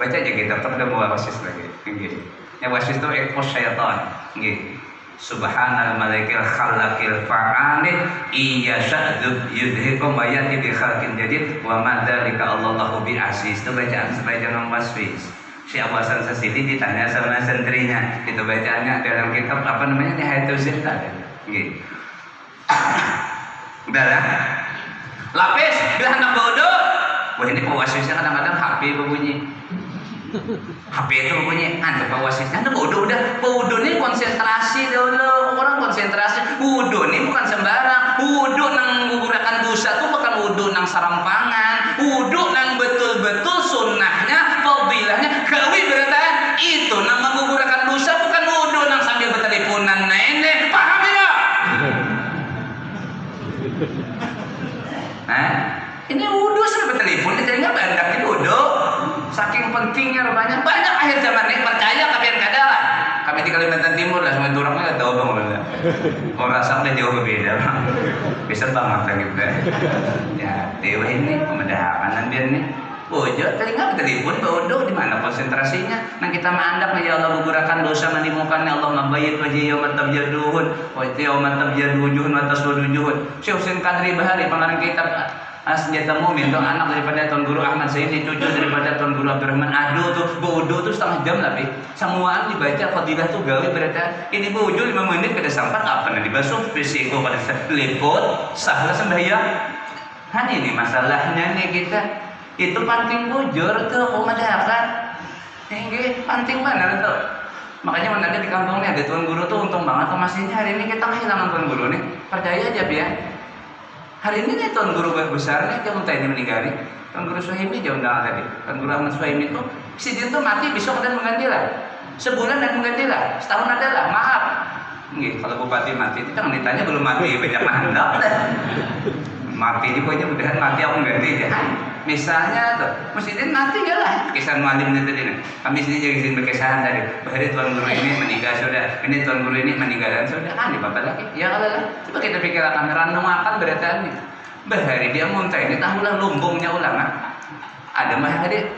Baca aja kitab tuh udah mau wasfis lagi. Enggak. Ya wasfis tuh ekos syaitan. Enggak. Subhanal malikil khalaqil fa'alil iya sya'dub yudhikum bayati bi khalqin jadid wa madzalika Allahu bi aziz. Itu bacaan supaya jangan wasfis. Si Abu Hasan Sasili ditanya sama sentrinya, itu bacaannya dalam kitab apa namanya Nihayatul Zintan. Gitu. Udah lah. Lapis, bila hendak bodoh. Wah ini pewasisnya kadang-kadang HP berbunyi. HP itu berbunyi, antuk pewasisnya, anda bodoh udah. Bodoh ini konsentrasi dulu. Orang konsentrasi. Bodoh ini bukan sembarang. Bodoh nang gugurakan dosa itu bukan bodoh nang sarampangan. Bodoh nang betul-betul sunnahnya, fadilahnya. Kawi berita itu nang menggugurkan dosa bukan wudhu nang sambil berteleponan nenek, paham ya? Nah, ini wudhu sambil bertelepon, ternyata banyak itu wudhu. Saking pentingnya banyak akhir zaman ini percaya kalian kada lah. Kami di Kalimantan Timur lah, semua orangnya tahu bang. Orang rasanya jauh berbeda, bisa banget lagi gitu. Ya, dewa ini pemedahakan biar nih. Bojo, telinga telepon bodoh di mana konsentrasinya? Nang kita mandap ya Allah gugurakan dosa di mukanya Allah mabayit wajhi yaumat tabyaduhun wa yaumat tabyaduhun wa taswaduhun. Syekh Husain Qadri Bahari pengarang kitab Senjata Mumin tuh anak daripada Tuan Guru Ahmad Sayyidi, cucu daripada Tuan Guru Abdurrahman Adu tuh bodoh tuh setengah jam lebih. Semuaan dibaca fadilah tuh gawe berita. Ini bodoh 5 menit kada sampai apa nih dibasuh risiko pada liput sahlah sembahyang. Hanya ini masalahnya nih kita. Itu penting bujur tuh pemedahakan. Ini penting benar tuh. Makanya mendadak di kampung ini ada Tuan Guru tuh untung banget tuh masihnya hari ini kita kehilangan Tuan Guru nih. Percaya aja ya. Hari ini nih Tuan Guru besar nih jauh tadi meninggal nih. Tuan Guru Suhaimi jauh dah tadi. Tuan Guru Ahmad Suhaimi itu si dia tuh mati besok dan mengganti lah. Sebulan dan mengganti lah. Setahun ada lah. Maaf. Nggih, kalau bupati mati itu kan ditanya belum mati banyak mandap dah. Mati di pokoknya mudahan mati aku ganti ya. Misalnya tuh, Musidin mati ya lah. Kisah mualim itu tadi. Kami sini jadi izin berkesahan tadi. Bahari Tuan Guru ini meninggal sudah. Ini Tuan Guru ini meninggal dan sudah. Di bapak lagi. Ya kalau lah. Coba kita pikir kamera makan beritanya. Bahari dia muntah ini tahulah lumbungnya ulama. Ada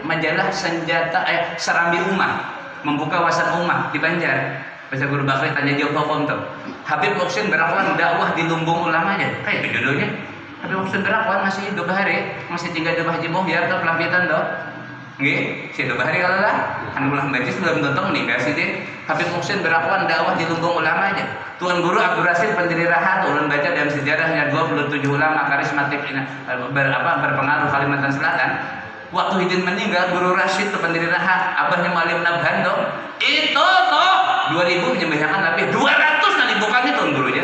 majalah senjata Serambi Ummah, membuka wawasan ummah di Banjar. Bahasa Guru Bakri tanya jawab hukum tuh. Habib Muksin berakhwan dakwah di lumbung ulamanya. Kayak itu judulnya. Habib Muksin berakhwan masih hidup hari, masih tinggal di Haji Muhyar atau pelampitan doh. Nggih, si bahari kalau lah, anu ulah majlis belum tentu meninggal sih deh. Habib Muhsin berakuan dakwah di lumbung ulama aja. Tuan Guru Abdul Rasid pendiri Rahat, ulun baca dalam sejarahnya 27 ulama karismatik berpengaruh Kalimantan Selatan. Waktu Hidin meninggal, Guru Rasid itu pendiri Rahat, abahnya Malim Nabhando, itu toh 2000 menyembahkan lebih 200 nanti bukannya Tuan Gurunya.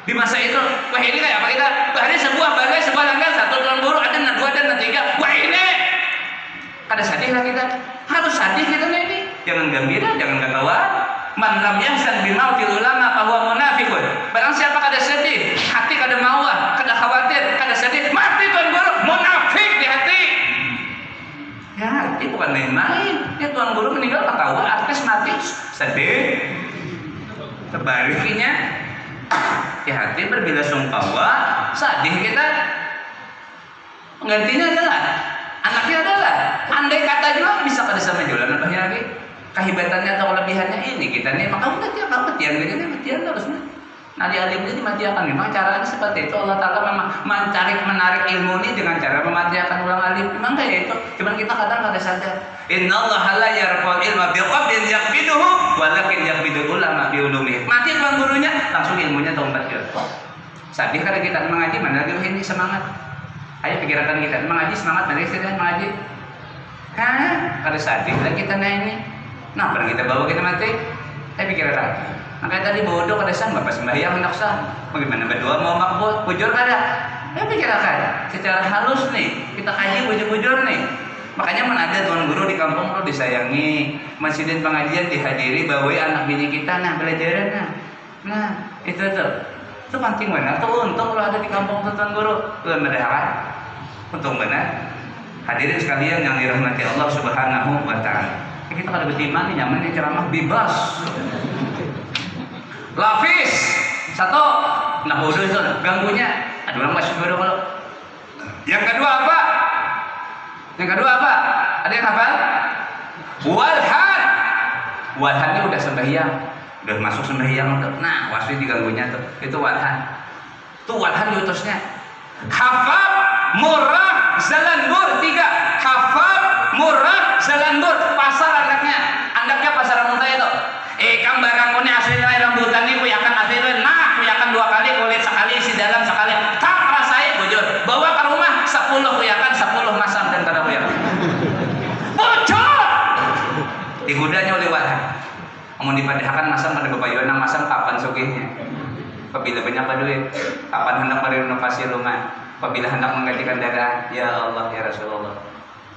Di masa itu, wah ini kayak apa kita? Wah ini sebuah bagai, sebuah langgar, satu Tuan Guru, ada dua dan tiga. Wah ini kada sadih lah kita, harus sadih kita ini. Jangan gembira, jangan ketawa. Man lam yahzan bi mautil ulama fa huwa munafiqun. Barang siapa kada sedih, hati kada mauah, kada khawatir, kada sedih, mati Tuan Guru, munafik di hati. Ya, itu bukan main-main. Ya Tuan Guru meninggal ketawa, artis mati sedih. Sebaliknya, di hati berbelasungkawa, sedih kita. Penggantinya adalah anaknya adalah andai kata juga bisa kada sama jualan apa lagi kehebatannya atau kelebihannya ini kita nih maka matian harusnya nadi alim ini dimatiakan memang caranya seperti itu. Allah Ta'ala memang menarik ilmu ini dengan cara mematiakan ulang alim memang kayak itu, cuman kita kadang kada sadar. Innallaha la yarfa'ul ilma biqabdin yaqbiduhu walakin yaqbidul ulama biulumi. Mati Tuan Gurunya langsung ilmunya tombat ya. Sadih kada kita mengaji mana lagi ini semangat. Ayo pikirkan kita mengaji semangat dari sini mengaji. Kada sadih lagi kita ini. Nah, pada kita bawa kita mati. Ayo pikirkan lagi. Nah, kayak tadi bodoh kada sang bapak sembahyang hendak sah. Bagaimana berdoa mau makbul? Bujur kada? Ayo pikirkan. Secara halus nih, kita kaji bujur-bujur nih. Makanya ada Tuan Guru di kampung tuh disayangi, masjidin pengajian dihadiri, bawai anak bini kita nah belajaran nah itu tuh. Itu penting benar, tuh untung kalau ada di kampung Tuan Guru, tuh benar, untung benar. Hadirin sekalian yang dirahmati Allah Subhanahu wa Ta'ala. Kita kada beriman nyaman ceramah bebas. Lafis satu, nah bodoh itu ganggunya. Ada orang masih bodoh kalau. Yang kedua apa? Ada yang hafal? Walhan. Walhan ini udah sembahyang. Udah masuk sembahyang tuh. Nah, waswi diganggunya tuh. Itu walhan. Tuh walhan diutusnya. Hafab, murah, zalanbur 3. Hafab, murah, zalanbur. Pasar anaknya pasar muntah itu. Kang barang kone asli rambutan ini kuyakan asli itu. Nah, kuyakan 2 kali, kulit sekali, isi dalam sekali. Tak rasain bujur. Bawa ke rumah 10 kuyakan, 10 masam dan kada kuyakan. Bujur. Digudanya oleh walhan. Mau dipadahkan masam pada kepayuan masam kapan sugihnya? Apabila banyak duit, kapan hendak merenovasi rumah? Apabila hendak menggantikan darah, ya Allah ya Rasulullah.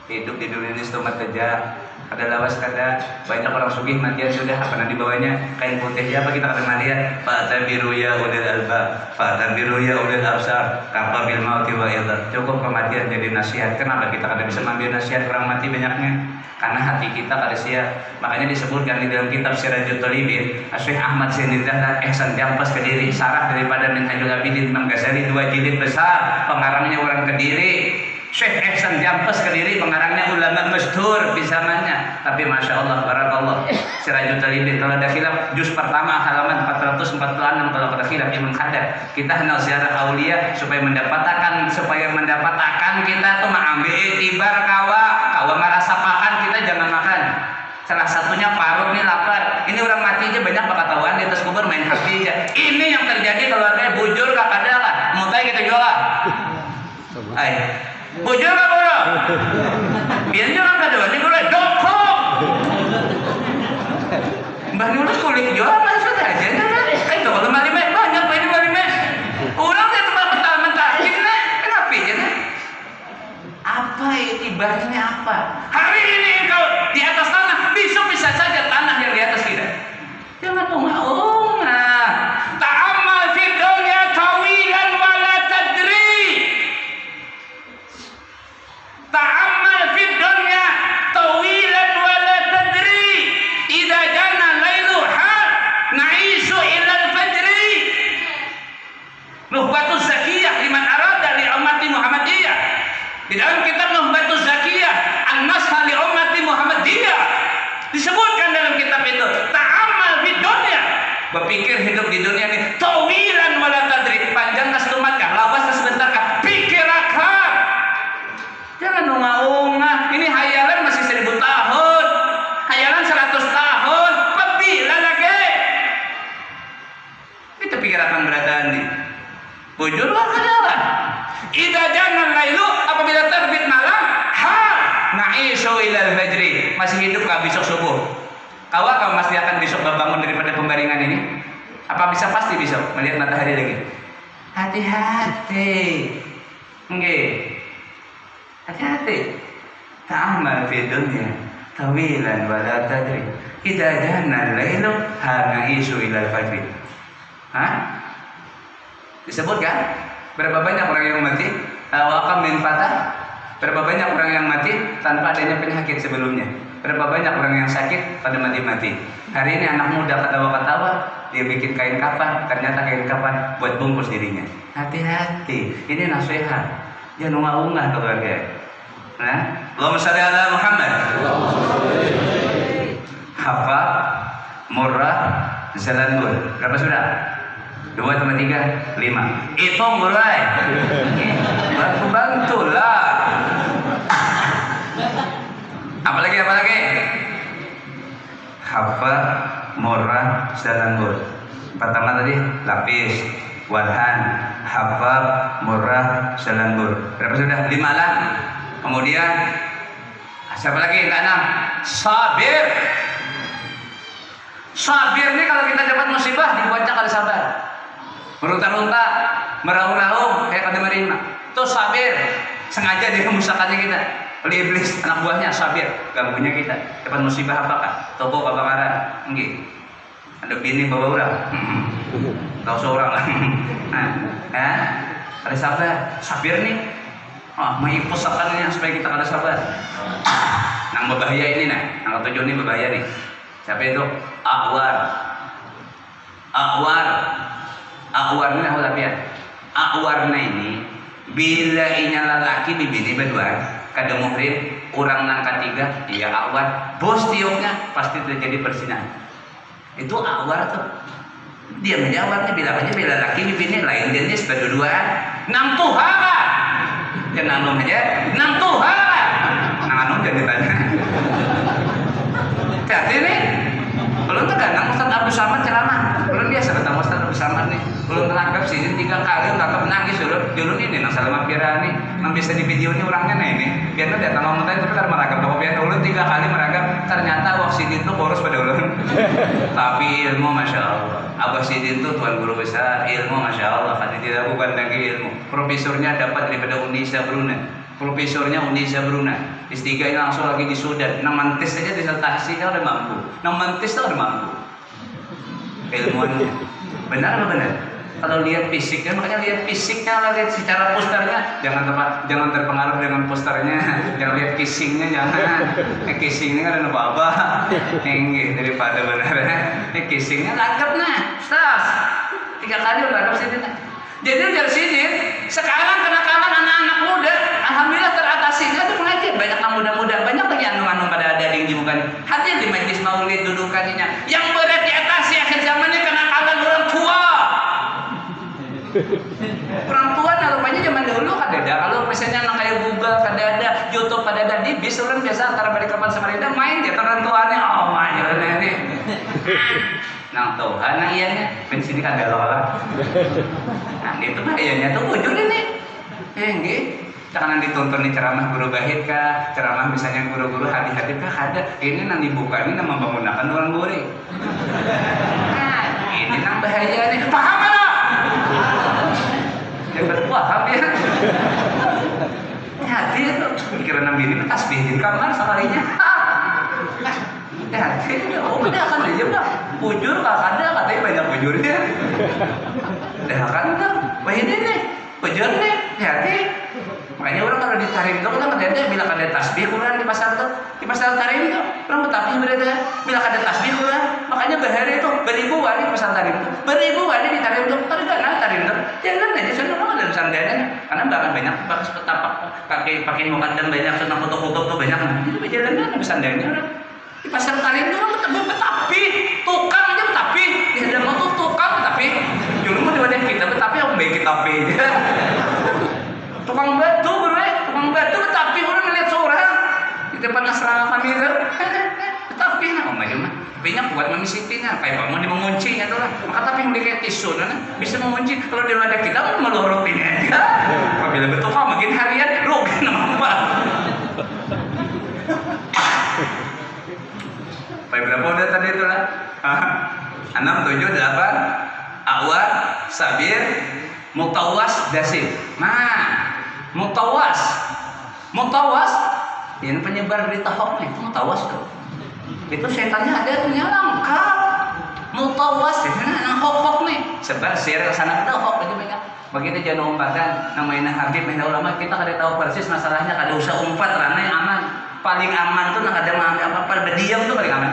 Hidup di dunia ini stomat kerja, ada lawas kada, banyak orang sugih matian sudah apa nanti bawahnya kain putih ya apa kita kada melihat. Fatabiru ya ulil albab, fatabiru ya ulil absar, kafa bil mauti wa idza. Cukup kematian jadi nasihat. Kenapa kita kada bisa mengambil nasihat orang mati banyaknya? Karena hati kita kada siap. Makanya disebutkan di dalam kitab Sirajul Talibin, Syekh Ahmad Zainul dan Ihsan Jampas Kediri, sarah daripada Minhajul Abidin Imam Ghazali 2 jilid besar, pengarangnya orang Kediri. Syekh Ihsan Jampas Kediri, pengarangnya ulama masyhur di zamannya. Tapi masya Allah, barakallah. Sirajul Talibin kalau ada khilaf juz pertama halaman 446 kalau ada khilaf Imam Khadar. Kita hendak ziarah aulia supaya mendapatkan kita tuh mengambil itibar kawa merasa makan kita jangan makan. Salah satunya parut nih lapar. Ini orang mati aja banyak bakatauan di atas kubur main hati aja. Ini yang terjadi keluarga bujur kakak lah. Mutai kita jual. Bujur nggak bodoh? Biasanya orang kedua ini gue dokok. Mbak Nurul kulit jual apa saja aja kan? Kalau kembali main banyak ini kembali main. Orang dia tempat mentah-mentah ini kenapa ya? Apa itibarnya apa? Hari ini kau di atas tanah, besok bisa saja tanah yang di atas kita. Jangan ungah-ungah. Ta'amal fi dunya tawilan wa la tadri. Ta'amal fi dunya tawilan wa la tadri. Idza jana lailuha na'ishu ila al-fajri. Nuhbatuz zakiyah liman arada li ummati Muhammadiyah. Di dalam kitab Nuhbatuz Zakiyah An-Nasha li ummati Muhammadiyah disebutkan dalam kitab itu ta'amal fid dunya, berpikir hidup di dunia ini tawilan wala tadri, panjang kas lumatkah, lawas kas sebentarkah, pikir akan. Jangan ungah-ungah. Ini hayalan masih 1000 ilal fajri, masih hidup kah besok subuh? Kau masih akan besok bangun daripada pembaringan ini? Apa bisa pasti besok melihat matahari lagi? Hati-hati. Nggih. Hati-hati. Ta'amal fi dunya tawilan wa la tadri. Idza jana al-lailu hana'isu ilal fajri. Hah? Disebutkan berapa banyak orang yang mati? Wa kam min fatah. Berapa banyak orang yang mati tanpa adanya penyakit sebelumnya? Berapa banyak orang yang sakit pada mati-mati? Hari ini anak muda ketawa-ketawa, dia bikin kain kafan, ternyata kain kafan buat bungkus dirinya. Hati-hati, ini nasihat. Jangan unggah-unggah keluarga. Nah, Allahumma shalli ala Muhammad. Hafa, murrah, zalandur. Berapa sudah? 2 tambah 3, 5. Itu mulai. Bantu-bantulah. Apalagi? Hafa, murrah, zalandur. Pertama tadi lapis, walhan, hafa, murrah, zalandur. Berapa sudah? 5 lah. Kemudian siapa lagi? Yang ke-6, sabir. Sabir ini kalau kita dapat musibah dibaca kali sabar. Merunta-runta, meraung-raung kayak kada menerima. Itu sabir. Sengaja dia memusahkannya kita. Oleh iblis, anak buahnya sabir, ganggunya kita. Dapat musibah apakah? Toko kebakaran. Nggih. Ada bini bawa orang. Tahu seorang lah. Nah, ada sabar. Sabir nih. Mai pusatkannya supaya kita kada sabar. Nang berbahaya ini nah, nang ketujuh ini berbahaya nih. Siapa itu? A'war ini aku lapian. A'warna ini bila inya lelaki bibini berdua kada muhrim, orang nang ketiga dia a'war, bos tiupnya pasti terjadi persinan. Itu a'war tuh. Dia menjawabnya bilang aja bila lelaki bibini lain jenis berdua-duaan. Nang Tuhan. Jangan anu aja, nang Tuhan. Nang anu jangan ditanya. Hati nih. Belum tergantung Ustaz Abdul Samad ceramah. Belum biasa ketemu Ustaz Abdul Samad nih. Belum terangkap sini 3 kali nangkap nangis dulu ini nang Salam Pirani. Nang bisa di video ini orangnya nah ini. Biar datang ngomong tadi tapi kan meragam. Kalau biar dulu 3 kali meragam ternyata Wak Sidin itu boros pada ulun. Tapi ilmu Masya Allah. Abah Sidin itu tuan guru besar ilmu Masya Allah. Kan tidak bukan lagi ilmu. Profesornya dapat daripada Unisa Brunei. Profesornya Unisa Brunei. S3 ini langsung lagi di Sudan. Nang mantis saja disertasinya udah mampu. Nang mantis udah mampu. Ilmuannya. Benar apa benar? Kalau lihat fisiknya, makanya lihat fisiknya, lihat secara posternya. Jangan terpengaruh dengan posternya. Jangan lihat kissingnya, jangan. Kissingnya kan ada apa-apa. Tinggi daripada benar. Kissingnya langgap nah. Stas. 3 kali udah langgap sini nah. Jadi dari sini sekarang kenakalan anak-anak muda, alhamdulillah teratasi. Ada pengajian banyak anak muda-muda, banyak lagi anu-anu pada ada yang bukan. Hadir di majlis maulid dudukannya. Yang berat diatasi akhir zamannya kenakalan orang tua. Orang tua nah rupanya zaman dahulu ada. Kalau misalnya anak kayak Google ada, YouTube ada di bis orang biasa antara balik kapan Samarinda main di orang tuanya. Oh main ini. Nang Tuhan nang ianya sini kagak lola. Nah itu bahayanya tuh wujud ini. Nggih. Jangan ditonton di ceramah guru bahid kah, ceramah misalnya guru-guru hati-hati kah ada. Ini nang dibuka ini nang menggunakan orang gurih. Nah, ini nang bahaya nih. Paham enggak? Ya berpaham ya. Hati itu pikiran nabi ini tasbih di kamar sekalinya. Hati itu udah kan aja udah. Bujur kak ada katanya banyak bujurnya. Dah kan enggak. Wah ini nih, bujur nih, hati. Makanya orang kalau ditarik itu kan ada bila ada tasbih kurang di pasar tarim itu orang betapih berada bila ada tasbih kurang. Makanya bahari itu beribu wali di pasar tarim itu beribu wali di tarim itu harga tarim itu jangan aja sudah orang ada sandalnya karena bahkan banyak bakas petapak pakai mukadam banyak senang foto-foto tuh banyak jadi berjalan ada sandalnya orang di pasar tarim itu orang betapih tukang aja betapih di dalam motor tukang betapih dulu mau di wadah kita betapih yang baik kita aja. Tukang batu tapi orang melihat seorang di depan asrama kami itu tapi oh macam tapi buat memisitinya kayak mau dimenguncinya tuh lah maka tapi yang kayak tisu bisa mengunci kalau di wadah kita kan melorotin aja apabila betul makin harian rugi nama Baik berapa udah tadi itu lah? 6, 7, 8, awal, sabir, mutawas, dasim. Nah, mutawas ini penyebar berita hoax nih, mutawas tuh. Itu setannya ada tuh lengkap. Mutawas itu hoax nih. Sebar share ke sana kita hoax aja banyak. Begitu jangan umpatan namanya Habib, ulama kita kada tahu persis masalahnya, kada usah umpat ranah yang aman. Paling aman tuh nggak ada apa-apa, berdiam tuh paling aman.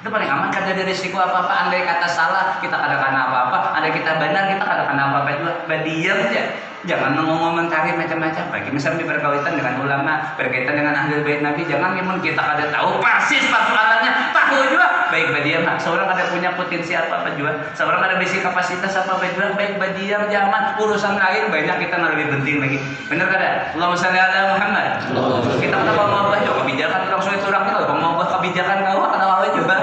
Itu paling aman, kada ada risiko apa-apa. Andai kata salah kita kada kena apa-apa, andai kita benar kita kada kena apa-apa juga. Berdiam aja. Jangan mengomentari macam-macam. Bagi misalnya berkaitan dengan ulama, berkaitan dengan ahli bait Nabi, jangan memang kita kada tahu persis persoalannya, tahu juga. Baik berdiam. Seorang ada punya potensi apa juga, seorang ada basic kapasitas apa juga, baik berdiam. Jangan urusan lain banyak kita lebih penting lagi. Benar kada? Allahumma shalli ala Muhammad. Kita kada mau ubah kebijakan orang sulit orang itu, mau ubah kebijakan kau kada mau juga.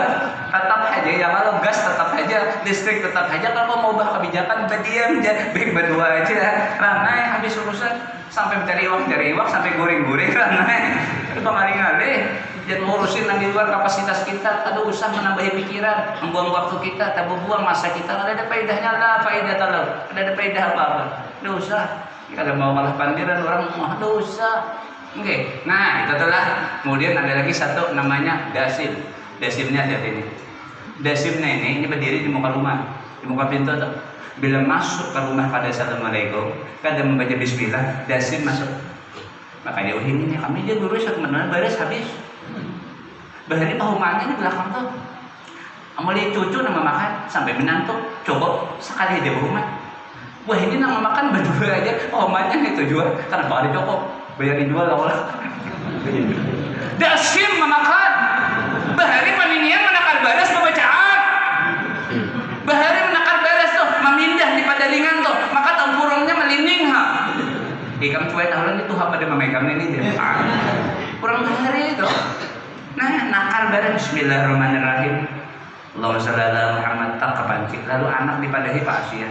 Tetap aja yang kalau gas tetap aja, listrik tetap aja. Kalau mau ubah kebijakan berdiam aja, baik berdua aja. Ranai habis urusan sampai cari uang sampai goreng-goreng ranai. Itu pengaling alih. Jangan ngurusin yang di luar kapasitas kita. Ada usah menambahi pikiran, membuang waktu kita, tak buang masa kita. Ada faedahnya lah, faedah talau. Ada faedah apa-apa. Ada usah. Kita mau malah pandiran orang, ada usah. Oke. Nah, itu itulah. Kemudian ada lagi satu namanya dasim. Dasimnya lihat ini. Dasimnya ini berdiri di muka rumah, di muka pintu tuh. Bila masuk ke rumah pada assalamualaikum, kada membaca bismillah, dasim masuk. Makanya ini kami dia guru satu menit beres habis. Bahari pahumannya di belakang tuh. Mulai cucu nama makan sampai menantu coba sekali dia berumah. Wah ini nama makan berdua aja, pahumannya itu jual. Karena kalau ada cukup bayar dijual lah. Dasim memakan. Bahari paninian menakar baras pembacaan. Bahari menakar baras tuh, memindah di padaringan tuh, maka tempurungnya melinding ha. Ikam cuai tahunan itu apa dia memegang ini dia. Kurang bahari itu. Nah, nakar baras bismillahirrahmanirrahim. Allahumma shalli ala Muhammad tak kepancing. Lalu anak dipadahi Pak Asia.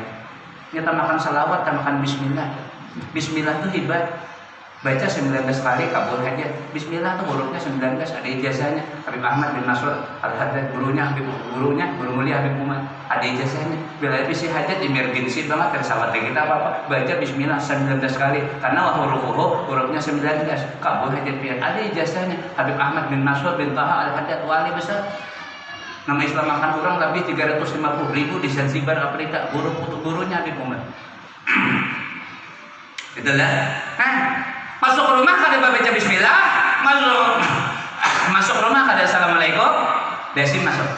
Nyata makan salawat, tak makan bismillah. Bismillah tuh hebat. Baca 19 kali kabul aja. Bismillah tuh hurufnya 19, ada ijazahnya. Habib Ahmad bin Nasr Al-Haddad, gurunya guru mulia Habib Umar, ada ijazahnya. Bila itu si hajat emergency banget tersawat kita apa-apa, baca bismillah 19 kali karena hurufnya 19. Kabul hajat biar ada ijazahnya. Habib Ahmad bin Nasr bin Taha Al-Haddad, wali besar. Nama Islam makan orang lebih 350.000 di Zanzibar, Afrika. Gurunya Habib Umar. Itulah. Kan masuk ke rumah kada baca bismillah, masuk rumah kada assalamualaikum, dasim masuk.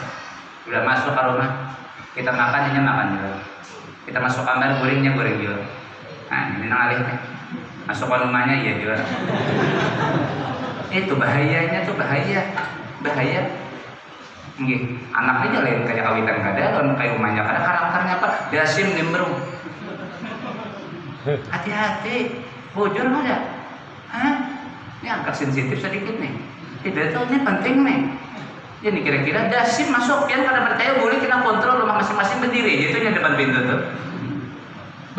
Udah masuk ke rumah, kita makan juga. Kita masuk kamar goreng juga. Nah ini nang alih nih. Masuk ke rumahnya iya juga. Itu bahayanya tuh bahaya. Nggih, anaknya lain kayak kawitan kada, lawan kayak rumahnya kada, karakternya apa? Dasim nimbrung. Hati-hati, bujur ada. Ini angka sensitif sedikit nih. Tidak tahu ini penting nih. Jadi kira-kira dasim masuk, yang kada percaya boleh kita kontrol rumah masing-masing berdiri. Itu yang depan pintu tuh.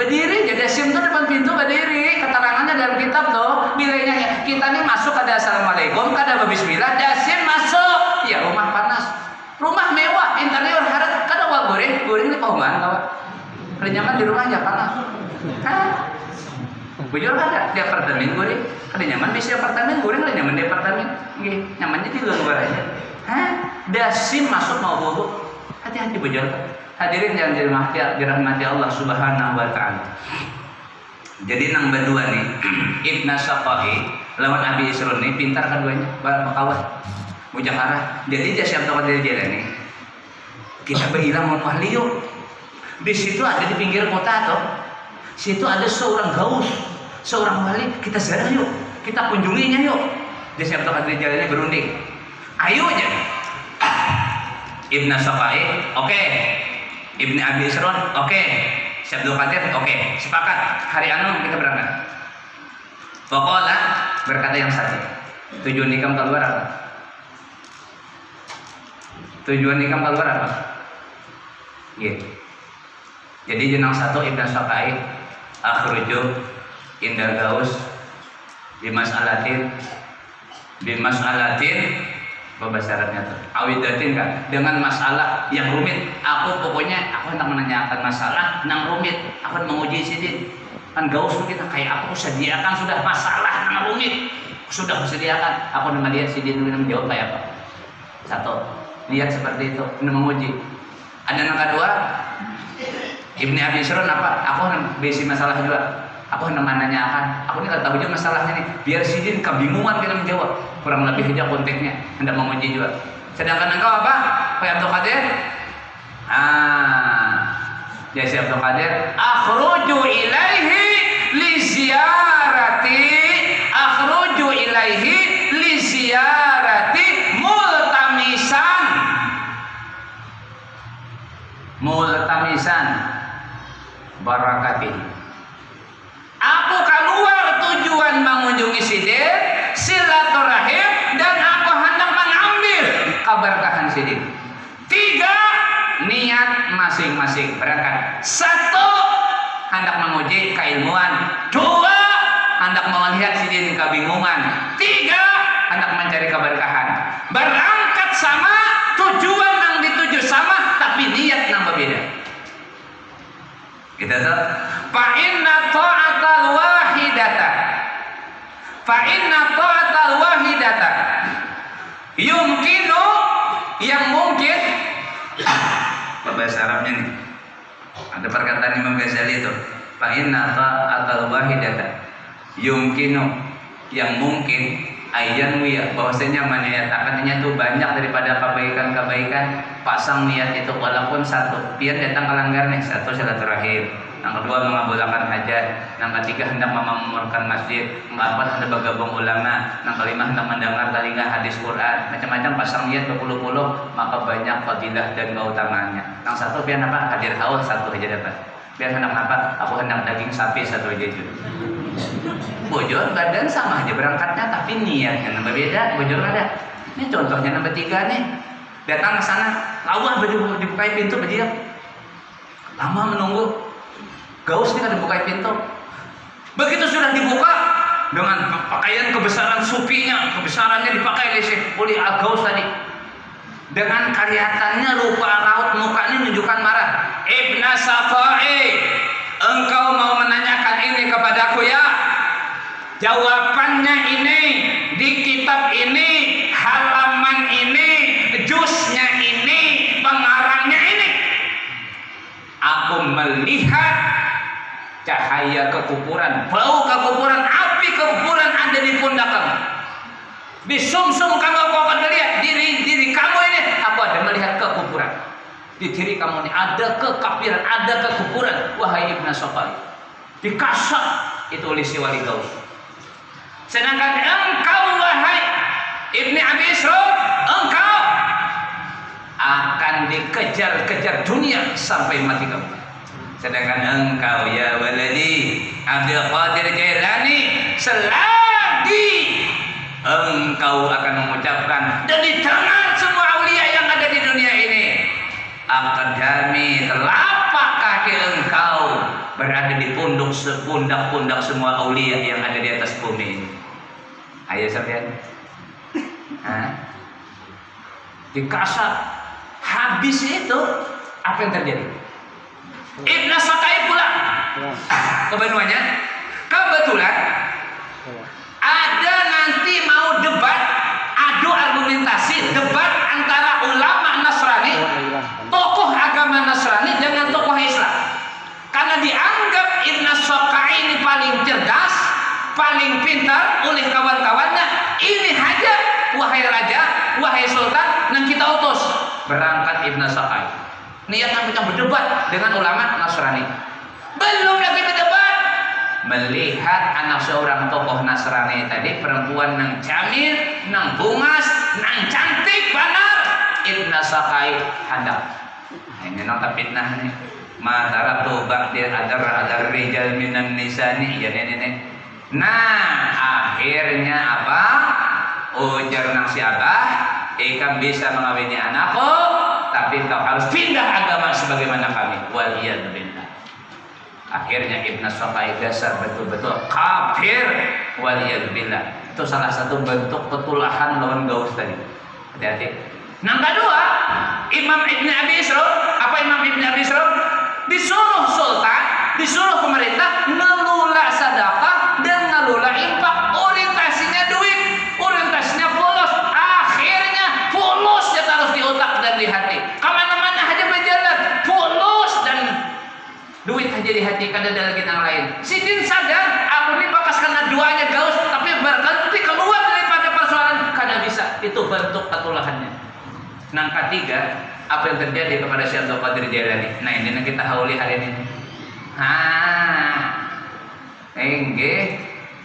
Berdiri, jadi dasim tuh depan pintu berdiri. Keterangannya dalam kitab tuh. Bilangnya kita nih masuk ada assalamualaikum, kada bismillah, dasim masuk. Ya rumah panas, rumah mewah, interior harus kada wah goreng ini pahuman kawan. Kalau nyaman di rumah aja panas. Bujur ada di apartemen goreng, ada nyaman di apartemen goreng, ada nyaman di apartemen, nyamannya di luar aja. Dasim masuk mau bobo, hati-hati bujur. Hadirin yang dirahmati Allah Subhanahu Wa Taala. Jadi nang berdua nih, Ibn Saqai lawan Abi Isrun nih pintar keduanya, kawan, bujang arah. Jadi jasa tahu dari jalan nih, kita berhilang mau wahliu. Di situ ada di pinggir kota tuh. Situ ada seorang gaus, seorang wali, kita ziarah yuk, kita kunjunginya yuk. Dia siap tahu dari jalannya berunding. Ayo aja. Ibn Saqai, oke. Ibn Abi Isron, oke. Syabdul Qadir, oke. Sepakat. Hari anu kita berangkat. Pokoknya berkata yang satu. Tujuan nikam keluar apa? Tujuan nikam keluar apa? Gitu. Jadi jenang satu Ibn Saqai akhruju indal gaus bimas'alatin Bapak syaratnya tuh awidatin kan dengan masalah yang rumit. Aku hendak menanyakan masalah yang rumit, aku menguji sidin. Kan gaus kita kayak aku sediakan sudah masalah yang rumit, sudah sediakan. Aku nama dia sidin menjawab kayak apa? Satu, lihat seperti itu, menguji. Ada yang kedua, Ibni Abi Syirun apa? Aku besi masalah juga. Aku hendak menanyakan, aku ini tak tahu juga masalahnya nih. Biar sidin kebingungan kita menjawab. Kurang lebih aja konteksnya, hendak menguji juga. Sedangkan engkau apa? Pak Abdul Qadir? Ya si Abdul Qadir, akhruju ilaihi li ziyarati, akhruju ilaihi li ziyarati multamisan barakati. Aku keluar tujuan mengunjungi sidin, silaturahim, dan aku hendak mengambil keberkahan sidin. 3 niat masing-masing berangkat. 1 hendak menguji keilmuan. 2 hendak melihat sidin kebingungan. 3 hendak mencari keberkahan. Berangkat sama, tujuan yang dituju sama, tapi niat yang berbeda. Kita tahu. Fa inna ta'atal wahidata, fa inna ta'atal wahidata yumkinu, yang mungkin. Bahasa Arabnya nih ada perkataan Imam Ghazali itu, fa inna ta'atal wahidata yumkinu, yang mungkin ayan wiya, bahwasanya menyatakannya itu banyak daripada kebaikan-kebaikan. Pasang niat itu walaupun 1, biar datang kelanggar nih. 1 silaturahim, yang kedua mengabulkan hajat, yang ketiga hendak memakmurkan masjid, yang keempat hendak bergabung ulama, yang kelima hendak mendengar telinga hadis Quran. Macam-macam pasang niat berpuluh-puluh, maka banyak fadilah dan keutamaannya. Yang 1 biar apa? Hadir haul 1 aja dapat. Biar hendak apa? Aku hendak daging sapi 1 aja juga. Bojor badan sama aja berangkatnya, tapi niatnya nambah beda. Bojor ada. Ini contohnya nomor 3 nih. Datang ke sana, lawah dibukain pintu berdiam. Lama menunggu. Gaus nih kan dibukain pintu. Begitu sudah dibuka, dengan pakaian kebesaran supinya, kebesarannya dipakai oleh Gaus tadi. Dengan kelihatannya rupa raut mukanya menunjukkan marah. Ibnu Saqai, engkau mau menanyakan ini kepadaku ya? Jawabannya ini, di kitab ini, halaman ini, jusnya ini, pengarangnya ini. Aku melihat cahaya kekufuran, bau kekufuran, api kekufuran ada di pundak kamu. Di sumsum kamu aku akan melihat diri kamu ini. Aku ada melihat kekufuran. Di diri kamu ini ada kekafiran, ada kekufuran. Wahai Ibnu Saqai, dikasat itu oleh si Wali Gaus. Sedangkan engkau wahai Ibni Abi Syirun, engkau akan dikejar-kejar dunia sampai mati kamu. Sedangkan engkau ya waladi Abdul Qadir Jailani, selagi engkau akan mengucapkan dan didengar semua aulia yang ada di dunia ini, akadami telapak kaki engkau berada di pundak-pundak semua aulia yang ada di atas bumi ini. Ayo sampean. Dikasat habis itu apa yang terjadi? Ibnu Saqai pulang. Kebetulan ada nanti mau debat, adu argumentasi, debat antara ulama Nasrani, tokoh agama Nasrani dengan tokoh Islam. Karena dianggap Ibnu Saqai ini paling cerdas, paling pintar oleh kawan-kawannya. Ini aja, wahai raja, wahai sultan, yang kita utus. Berangkat Ibnu Saqai. Niat yang berdebat dengan ulama Nasrani. Belum lagi berdebat, melihat anak seorang tokoh Nasrani tadi, perempuan nang jamil, nang bungas, nang cantik benar. Ibnu Saqai hadap. Ini nota fitnah nih. Mataratu ba'dir adar rijal minan nisani. Ya ini. Nah, akhirnya apa? Ujar nang si Abah, ikan bisa mengawini anakku, tapi kau harus pindah agama sebagaimana kami. Waliyadzubillah. Akhirnya Ibnu Saqai dasar betul-betul kafir. Waliyadzubillah. Itu salah satu bentuk ketulahan lawan Gaus tadi. Hati-hati. Yang kedua, Imam Ibn Abi Ishraq, apa Imam Ibn Abi Ishraq? Disuruh sultan, disuruh pemerintah ngelola sedekah dan ngelola infak. Orientasinya duit, orientasinya fulus. Akhirnya fulus ya harus di otak dan di hati. Kemana-mana aja berjalan, fulus dan duit aja di hati, kada ada lagi yang lain. Sidin sadar, aku ini bakas karena doanya gaus, tapi berarti keluar daripada persoalan kada bisa. Itu bentuk ketulahannya. Yang ketiga, apa yang terjadi kepada Syekh Abdul Qadir Jailani? Nah ini yang kita hauli hari ini.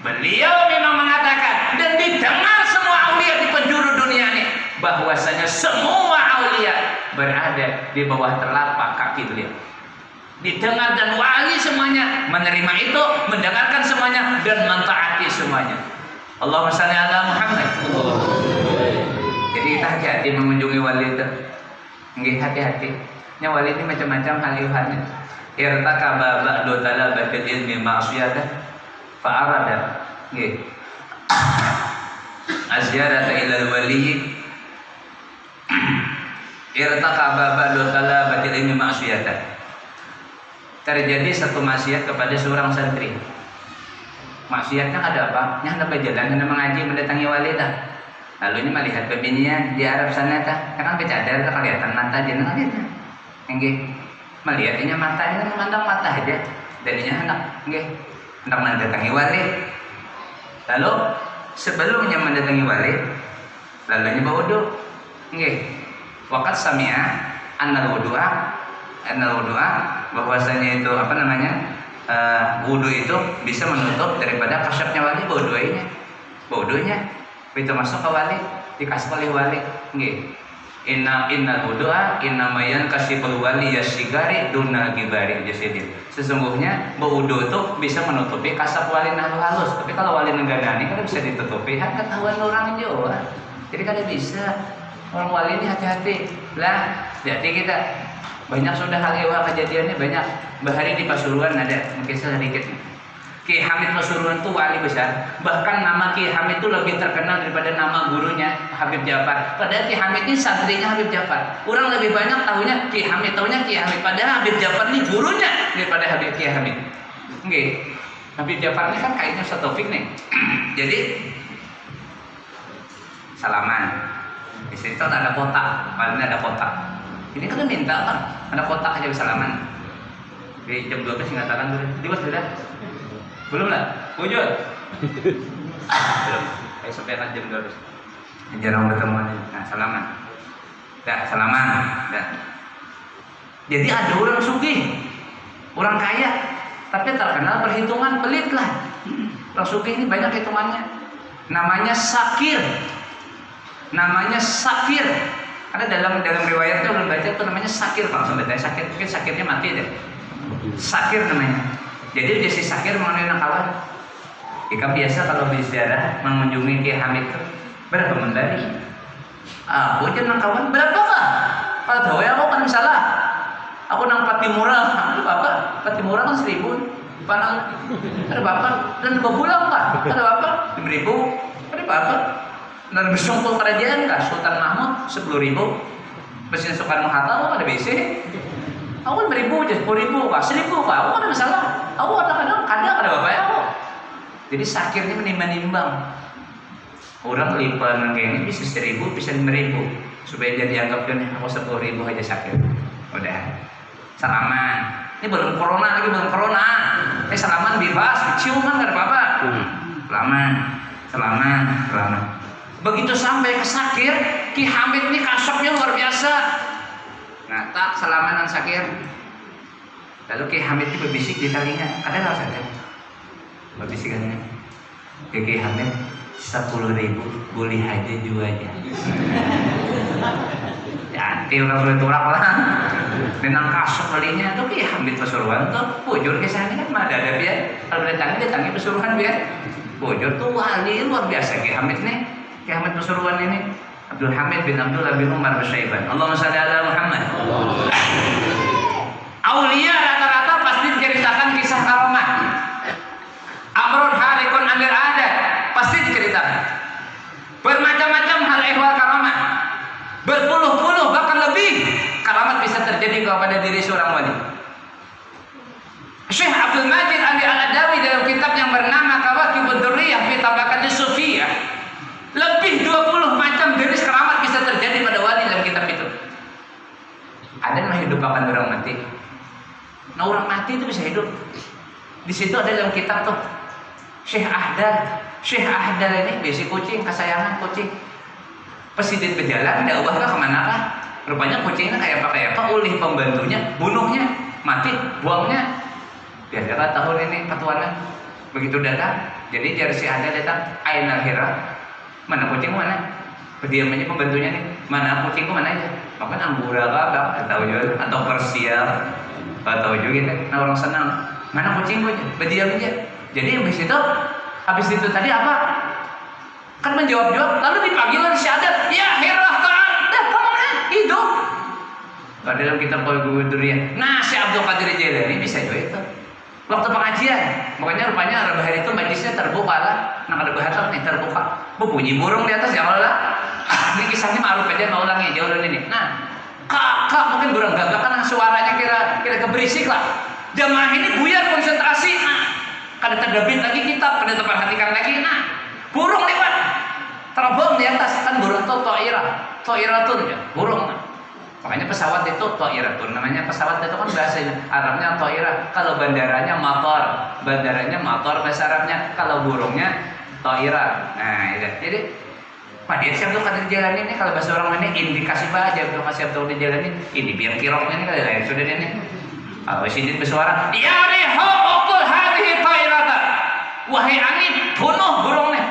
Beliau memang mengatakan dan didengar semua aulia di penjuru dunia ini bahwasanya semua aulia berada di bawah telapak kaki beliau. Didengar dan wali semuanya menerima itu, mendengarkan semuanya dan mentaati semuanya. Allahumma shalli ala Muhammad. Jadi kita hati-hati mengunjungi wali itu. Nggih, hati-hati. Nya wali ini macam-macam hal-halnya. Irtakaba ba'du talabatil ilmi ma'siyatan fa'arada. Nggih. Azyarata ilal wali. Irtakaba ba'du talabatil ilmi ma'siyatan. Terjadi satu maksiat kepada seorang santri. Maksiatnya ada apa? Nya hendak berjalan, hendak mengaji, mendatangi wali dah. Lalu ini melihat bebinian di Arab sana dah. Kan bercadar tak kelihatan mata dia nak lihat. Nggih. Melihatnya matanya memandang mata aja. Jadinya hendak mendatangi wali. Lalu sebelumnya mendatangi wali, lalunya berwudu. Nggih. Waqad sami'a annal wudu'a bahwasanya itu apa namanya? Wudu itu bisa menutup daripada kasyafnya wali wudunya. Itu masuk ke wali, dikasih oleh wali. Nggih. Innal wudu'a innamayan kasiful wali yasigari duna gibari jasidin. Sesungguhnya wudu itu bisa menutupi kasaf wali halus. Tapi kalau wali nenggandani kan bisa ditutupi, kan ketahuan orang Jawa. Jadi kan bisa. Orang wali ini hati-hati. Lah, jadi kita banyak sudah hal ewa kejadiannya banyak. Bahari di Pasuruan ada, mungkin sedikit. Ki Hamid Pasuruan itu wali besar. Bahkan nama Ki Hamid itu lebih terkenal daripada nama gurunya Habib Ja'far. Padahal Ki Hamid ini santrinya Habib Ja'far. Orang lebih banyak tahunya Ki Hamid, Padahal Habib Ja'far ini gurunya daripada Habib Ki Hamid. Oke. Habib Ja'far ini kan kayaknya Taufik nih. Jadi salaman. Di situ ada kotak, paling ada kotak. Ini kan minta kan, ada kotak aja salaman. Di jam 12 mengatakan dulu. Di was sudah? Belum lah? Wujud? Belum. Ayo sampaikan jam 12. Jarang bertemu. Nah, salaman. Dah, salaman. Dah. Jadi ada orang sugih, orang kaya, tapi terkenal perhitungan pelit lah. Orang sugih ini banyak hitungannya. Namanya Sakir. Ada dalam riwayatnya belum baca itu namanya Sakir, kalau sampai Sakir, mungkin Sakirnya mati deh. Sakir namanya. Jadi dia si Sakir mengenai kawan. Jika biasa kalau berziarah mengunjungi Ki Hamid itu berapa mendari? Aku jangan kawan berapa kah? Kalau tahu ya aku kan salah. Aku nang Patimura, ada bapak. Patimura kan 1.000. Panang ada bapak dan berbulan pak. Ada bapak 5.000. Ada bapak. Dan bersungkul kerajaan kah? Sultan Mahmud 10.000. Presiden Soekarno-Hatta ada BC. Aku kan 1.000 aja, 10.000 kah? 1.000 kah? Aku ada masalah. Aku kadang ada bapak aku. Jadi Sakir ini menimbang. Orang lipat kayak ini bisa 1.000, bisa 5.000. Supaya jadi anggap kan aku 10.000 aja Sakir. Udah. Salaman. Ini belum corona. Salaman bebas, ciuman gak ada apa-apa. Salaman. Begitu sampai ke Sakir, Ki Hamid ini kasapnya luar biasa. Nah, tak salamanan Sakir. Lalu Ki Hamid itu berbisik di telinga. Ada nggak Sakir? Berbisikannya. Ki Hamid 10.000 boleh aja 2 aja. Jadi orang berturak lah. Dengan kasap kalinya tuh Ki Hamid Pasuruan tuh bujur ke sana kan ada biar. Kalau datangi Pasuruan biar. Bujur tuh wali luar biasa Ki Hamid nih. Ki Hamid Pasuruan ini Abdul Hamid bin Abdullah bin Umar bin Syaiban. Allahumma shalli ala Muhammad. Aulia rata-rata pasti diceritakan kisah karamah. Amrun harikun amir adat pasti diceritakan. Bermacam-macam hal ehwal karamah. berpuluh-puluh bahkan lebih keramat bisa terjadi kepada diri seorang wali. Syekh Abdul Majid Ali Al-Adawi dalam kitab yang bernama Kawakibud Durriyah fi Tabaqatis Sufiyah, lebih 20 macam jenis keramat bisa terjadi pada wali dalam kitab itu. Ada yang menghidupkan orang mati. Nah, orang mati itu bisa hidup. Di situ ada dalam kitab tuh Syekh Ahdal. Syekh Ahdal ini besi kucing, kesayangan kucing. Presiden berjalan, tidak ubah kemana kah? Rupanya kucingnya kayak apa? Ulih pembantunya, bunuhnya, mati, buangnya. Biar dia tahun ini petuanan. Begitu datang, jadi dari si Ahdal datang, Ainal Hira, mana kucing mana? Berdiamnya pembantunya nih, mana kucingku mana aja? Maka Anggura apa? Atau juga, atau Persia, atau juga. Nah orang senang, mana kucingku aja? Berdiamnya. Jadi habis itu tadi apa? Kan menjawab-jawab, lalu dipanggil oleh syahadat, ya Hirah Ta'ala, dah kemana? Hidup. Kalau dalam kitab Kawakibud Durriyah, nah si Abdul Qadir Jailani bisa juga itu. Waktu pengajian, makanya rupanya Rabahari itu majlisnya terbuka lah, nah ada bahasan nih terbuka, bunyi burung di atas ya Allah. Ini kisahnya ma'ruf aja, mau ulangnya jauh ini. Nah, kakak mungkin burung gagak kan suaranya kira keberisik lah. Jamaah ini buyar konsentrasi, nah kada terbit lagi kitab, kada terperhatikan lagi, nah burung lewat terbang di atas, kan burung itu to'iratun ya, burung. Makanya pesawat itu to'iratun, namanya pesawat itu kan bahasa Arabnya to'irah. Kalau bandaranya motor bahasa Arabnya. Kalau burungnya to'irah. Nah, jadi Pak dia siap tuh Qadir Jailani ini kalau bahasa orang ini indikasi aja untuk kasih Abdul Qadir Jailani ini biar kiroknya ini kali lain sudah ini. Kalau sidin bersuara, ya rihu uqul hadhihi ta'irata. Wahai angin, bunuh burungnya.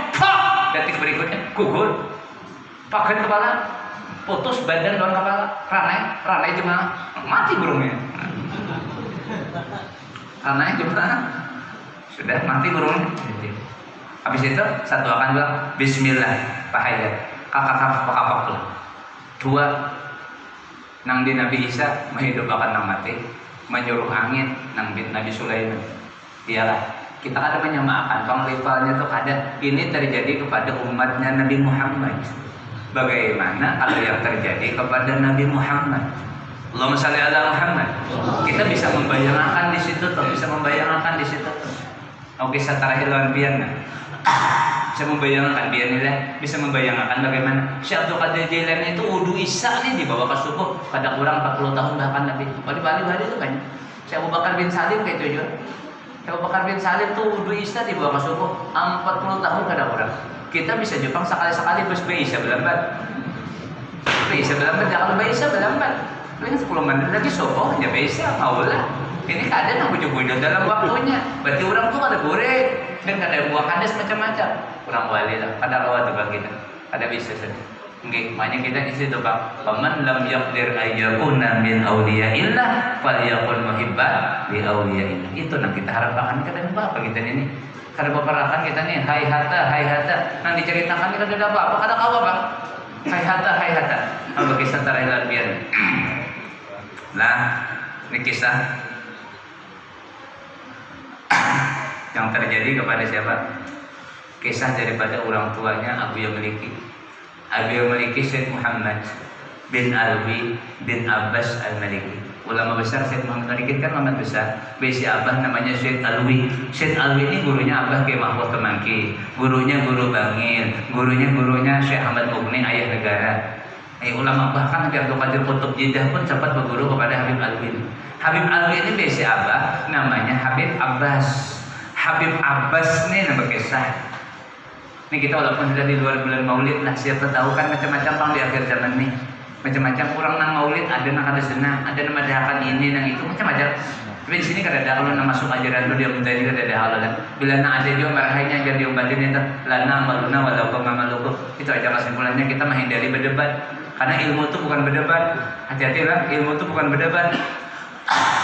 Detik berikutnya gugur. Pakai kepala, putus badan dan kepala, ranai cuma mati burungnya. Ranai cuma sudah mati burungnya. Habis itu satu akan bilang Bismillah, pahaya, kakak tuh. Dua, nang di Nabi Isa menghidupkan nang mati, menyuruh angin nang Nabi Sulaiman. Iyalah. Kita ada menyamakan rivalnya tuh ada ini terjadi kepada umatnya Nabi Muhammad. Bagaimana kalau yang terjadi kepada Nabi Muhammad? Allahumma shalli ala Muhammad. Kita bisa membayangkan di situ tuh, Oke, satarahi lawan bian. Bisa membayangkan bisa membayangkan bagaimana Syekh Abdul Qadir Jailani itu wudu Isya nih dibawa ke subuh pada kurang 40 tahun bahkan Nabi. Di Bali itu banyak. Syekh Abu Bakar bin Salim kayak itu juga. Abu Bakar bin Salim tuh wudu Isya di bawah subuh 40 tahun kada kurang. Kita bisa Jepang sekali-sekali bus Isya berlambat. Jangan Isya berlambat. Ini 10 menit lagi subuh ya Isya maulah. Ini keadaan yang bujuk-bujuk dalam waktunya. Berarti orang tuh ada goreng dan ada buah kandas macam-macam. Kurang wali lah. Pada rawat juga kita. Ada bisa sedih. Oke, makanya kita di situ Pak. Faman lam yaqdir ayyakuna min awliyaillah falyakun muhibban li awliyaillah. Itu yang kita harapkan kita apa kita ini. Kada paparakan kita nih hai hata. Nanti diceritakan kita ada apa? Kada kawa Bang. Hai hata. Apa kisah terakhir biar. Nah, ini kisah yang terjadi kepada siapa? Kisah daripada orang tuanya Abu Maliki Syekh Muhammad bin Alwi bin Abbas Al-Maliki. Ulama besar Syekh Muhammad Maliki kan ulama besar. Besi abah namanya Syekh Alwi. Syekh Alwi ini gurunya Abah Kiai Mahfud Kemangki, gurunya Guru Bangil, gurunya Syekh Ahmad Mugni ayah negara. Ulama bahkan Abdul Qadir Qutub Jeddah pun sempat berguru kepada Habib Alwi. Habib Alwi ini besi abah namanya Habib Abbas. Habib Abbas ini nama kisah. Ini kita walaupun sudah di luar bulan Maulid lah, siapa tahu kan macam-macam bang di akhir zaman nih. Macam-macam kurang nang Maulid, ada nang kada senang, ada nama dahakan ini nang itu macam-macam. Tapi di sini kada ada kalau nang masuk ajaran itu dia minta juga kada ada hal lah. Bila nang ada dia marahnya jangan diobatin itu lana maluna walaupun mamaluku. Itu aja kesimpulannya, kita menghindari berdebat. Karena ilmu itu bukan berdebat. Hati-hatilah, ilmu itu bukan berdebat.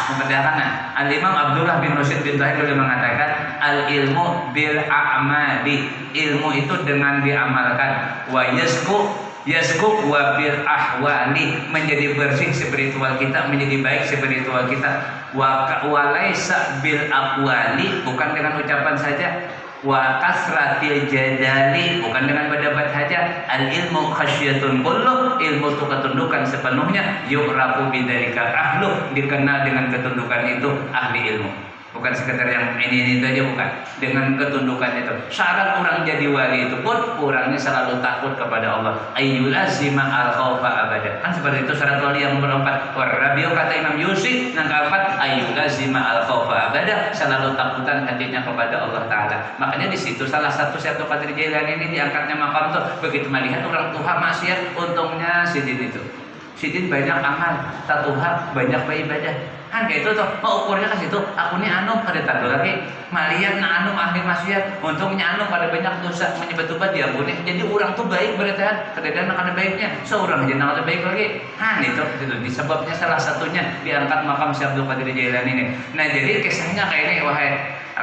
Membedakan. Al-Imam Abdullah bin Rasyid bin Tahir beliau mengatakan al-ilmu bil a'mali. Ilmu itu dengan diamalkan. Wa yasku wa bil ahwali. Menjadi bersih spiritual kita, menjadi baik spiritual kita. Wa laisa bil aqwali, bukan dengan ucapan saja. wa kasratil jadali, bukan dengan berdebat saja. Al ilmu khasyatun kullu, ilmu itu ketundukan sepenuhnya. Yu'rafu bidzalika ahlu, dikenal dengan ketundukan itu ahli ilmu. Bukan sekedar yang ini itu aja, bukan. Dengan ketundukan itu. Syarat orang jadi wali itu pun orangnya selalu takut kepada Allah. Ayyulazima al-khawfa abada. Kan seperti itu syarat wali yang nomor 4. Rabiu kata Imam Yusuf yang keempat, ayyulazima al-khawfa abada, selalu takutan hatinya kepada Allah Ta'ala. Makanya di situ salah satu Syekh Qadir Jailani ini diangkatnya makam tuh, begitu melihat orang tua maksiat, untungnya Sidin itu. Sidin banyak amal, tatuha banyak beribadah. Kan kayak itu tuh, mau ukurnya ke situ. Aku nih anu pada tadu lagi, malian na anu ahli maksiat, untungnya anu pada banyak dosa menyebut-nyebut diampuni. Jadi orang tuh baik berarti kedadan akan baiknya, seorang aja nak baik lagi. Itu disebabnya salah satunya diangkat makam Syekh Abdul Qadir Jailani ini. Nah jadi kisahnya kayak ini, wahai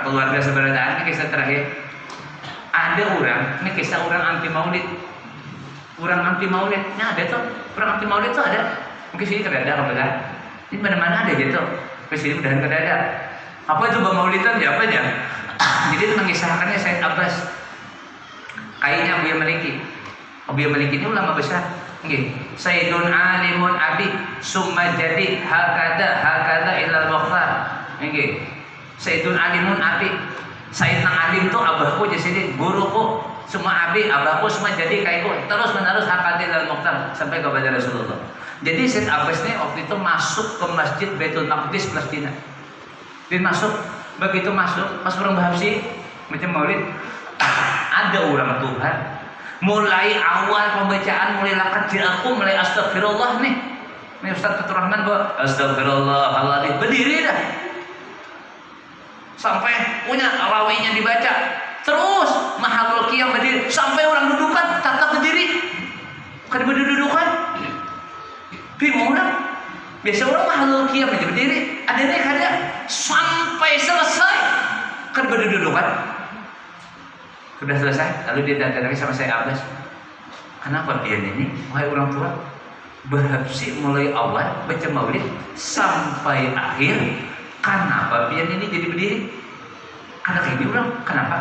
keluarga sebenarnya ini kisah terakhir. Ada orang, ini kisah orang anti maulid. Orang anti maulid, nah ada tuh, orang anti maulid tuh ada. Mungkin sini terada kebetulan. Ini mana-mana ada gitu. Presiden mudahan kedada. Apa itu bang maulidan ya apa ya? Jadi itu mengisahkannya Said Abbas. Kayaknya Abu Maliki. Abu Maliki ini ulama besar. Nggih. Sayyidun alimun abi summa jadi hakada ilal mukhtar. Nggih. Sayyidun alimun abi. Sayyid nang alim tu abahku jadi guruku. Semua abi abahku semua jadi kaiku. Terus menerus hakada ilal mukhtar sampai kepada Rasulullah. Jadi Said Abbas ini waktu itu masuk ke masjid Baitul Maqdis Palestina. Dia masuk, begitu masuk, pas orang bahasi macam maulid, ada orang Tuhan. Mulai awal pembacaan, mulai kecil aku, mulai astagfirullah nih. Ini Ustaz Fatur Rahman bawa astagfirullahaladzim, berdiri dah. Sampai punya rawinya dibaca. Terus mahalul qiyam berdiri, sampai orang dudukan tetap berdiri. Kada berdudukan. Bingung dah. Biasa orang mahalul qiyam aja berdiri, ada nih kada sampai selesai. Kan berdudukan. Sudah selesai, lalu dia datang lagi sama saya Abbas. Kenapa dia ini, wahai orang tua, berhabsi mulai awal baca maulid sampai akhir, kenapa dia ini jadi berdiri? Karena kayak orang, kenapa?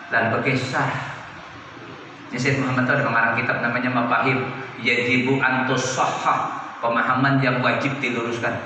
Lalu berkisah. Ini Syed Muhammad itu ada pengarang kitab namanya Mafahim Yajibu Antus Sahah, pemahaman yang wajib diluruskan.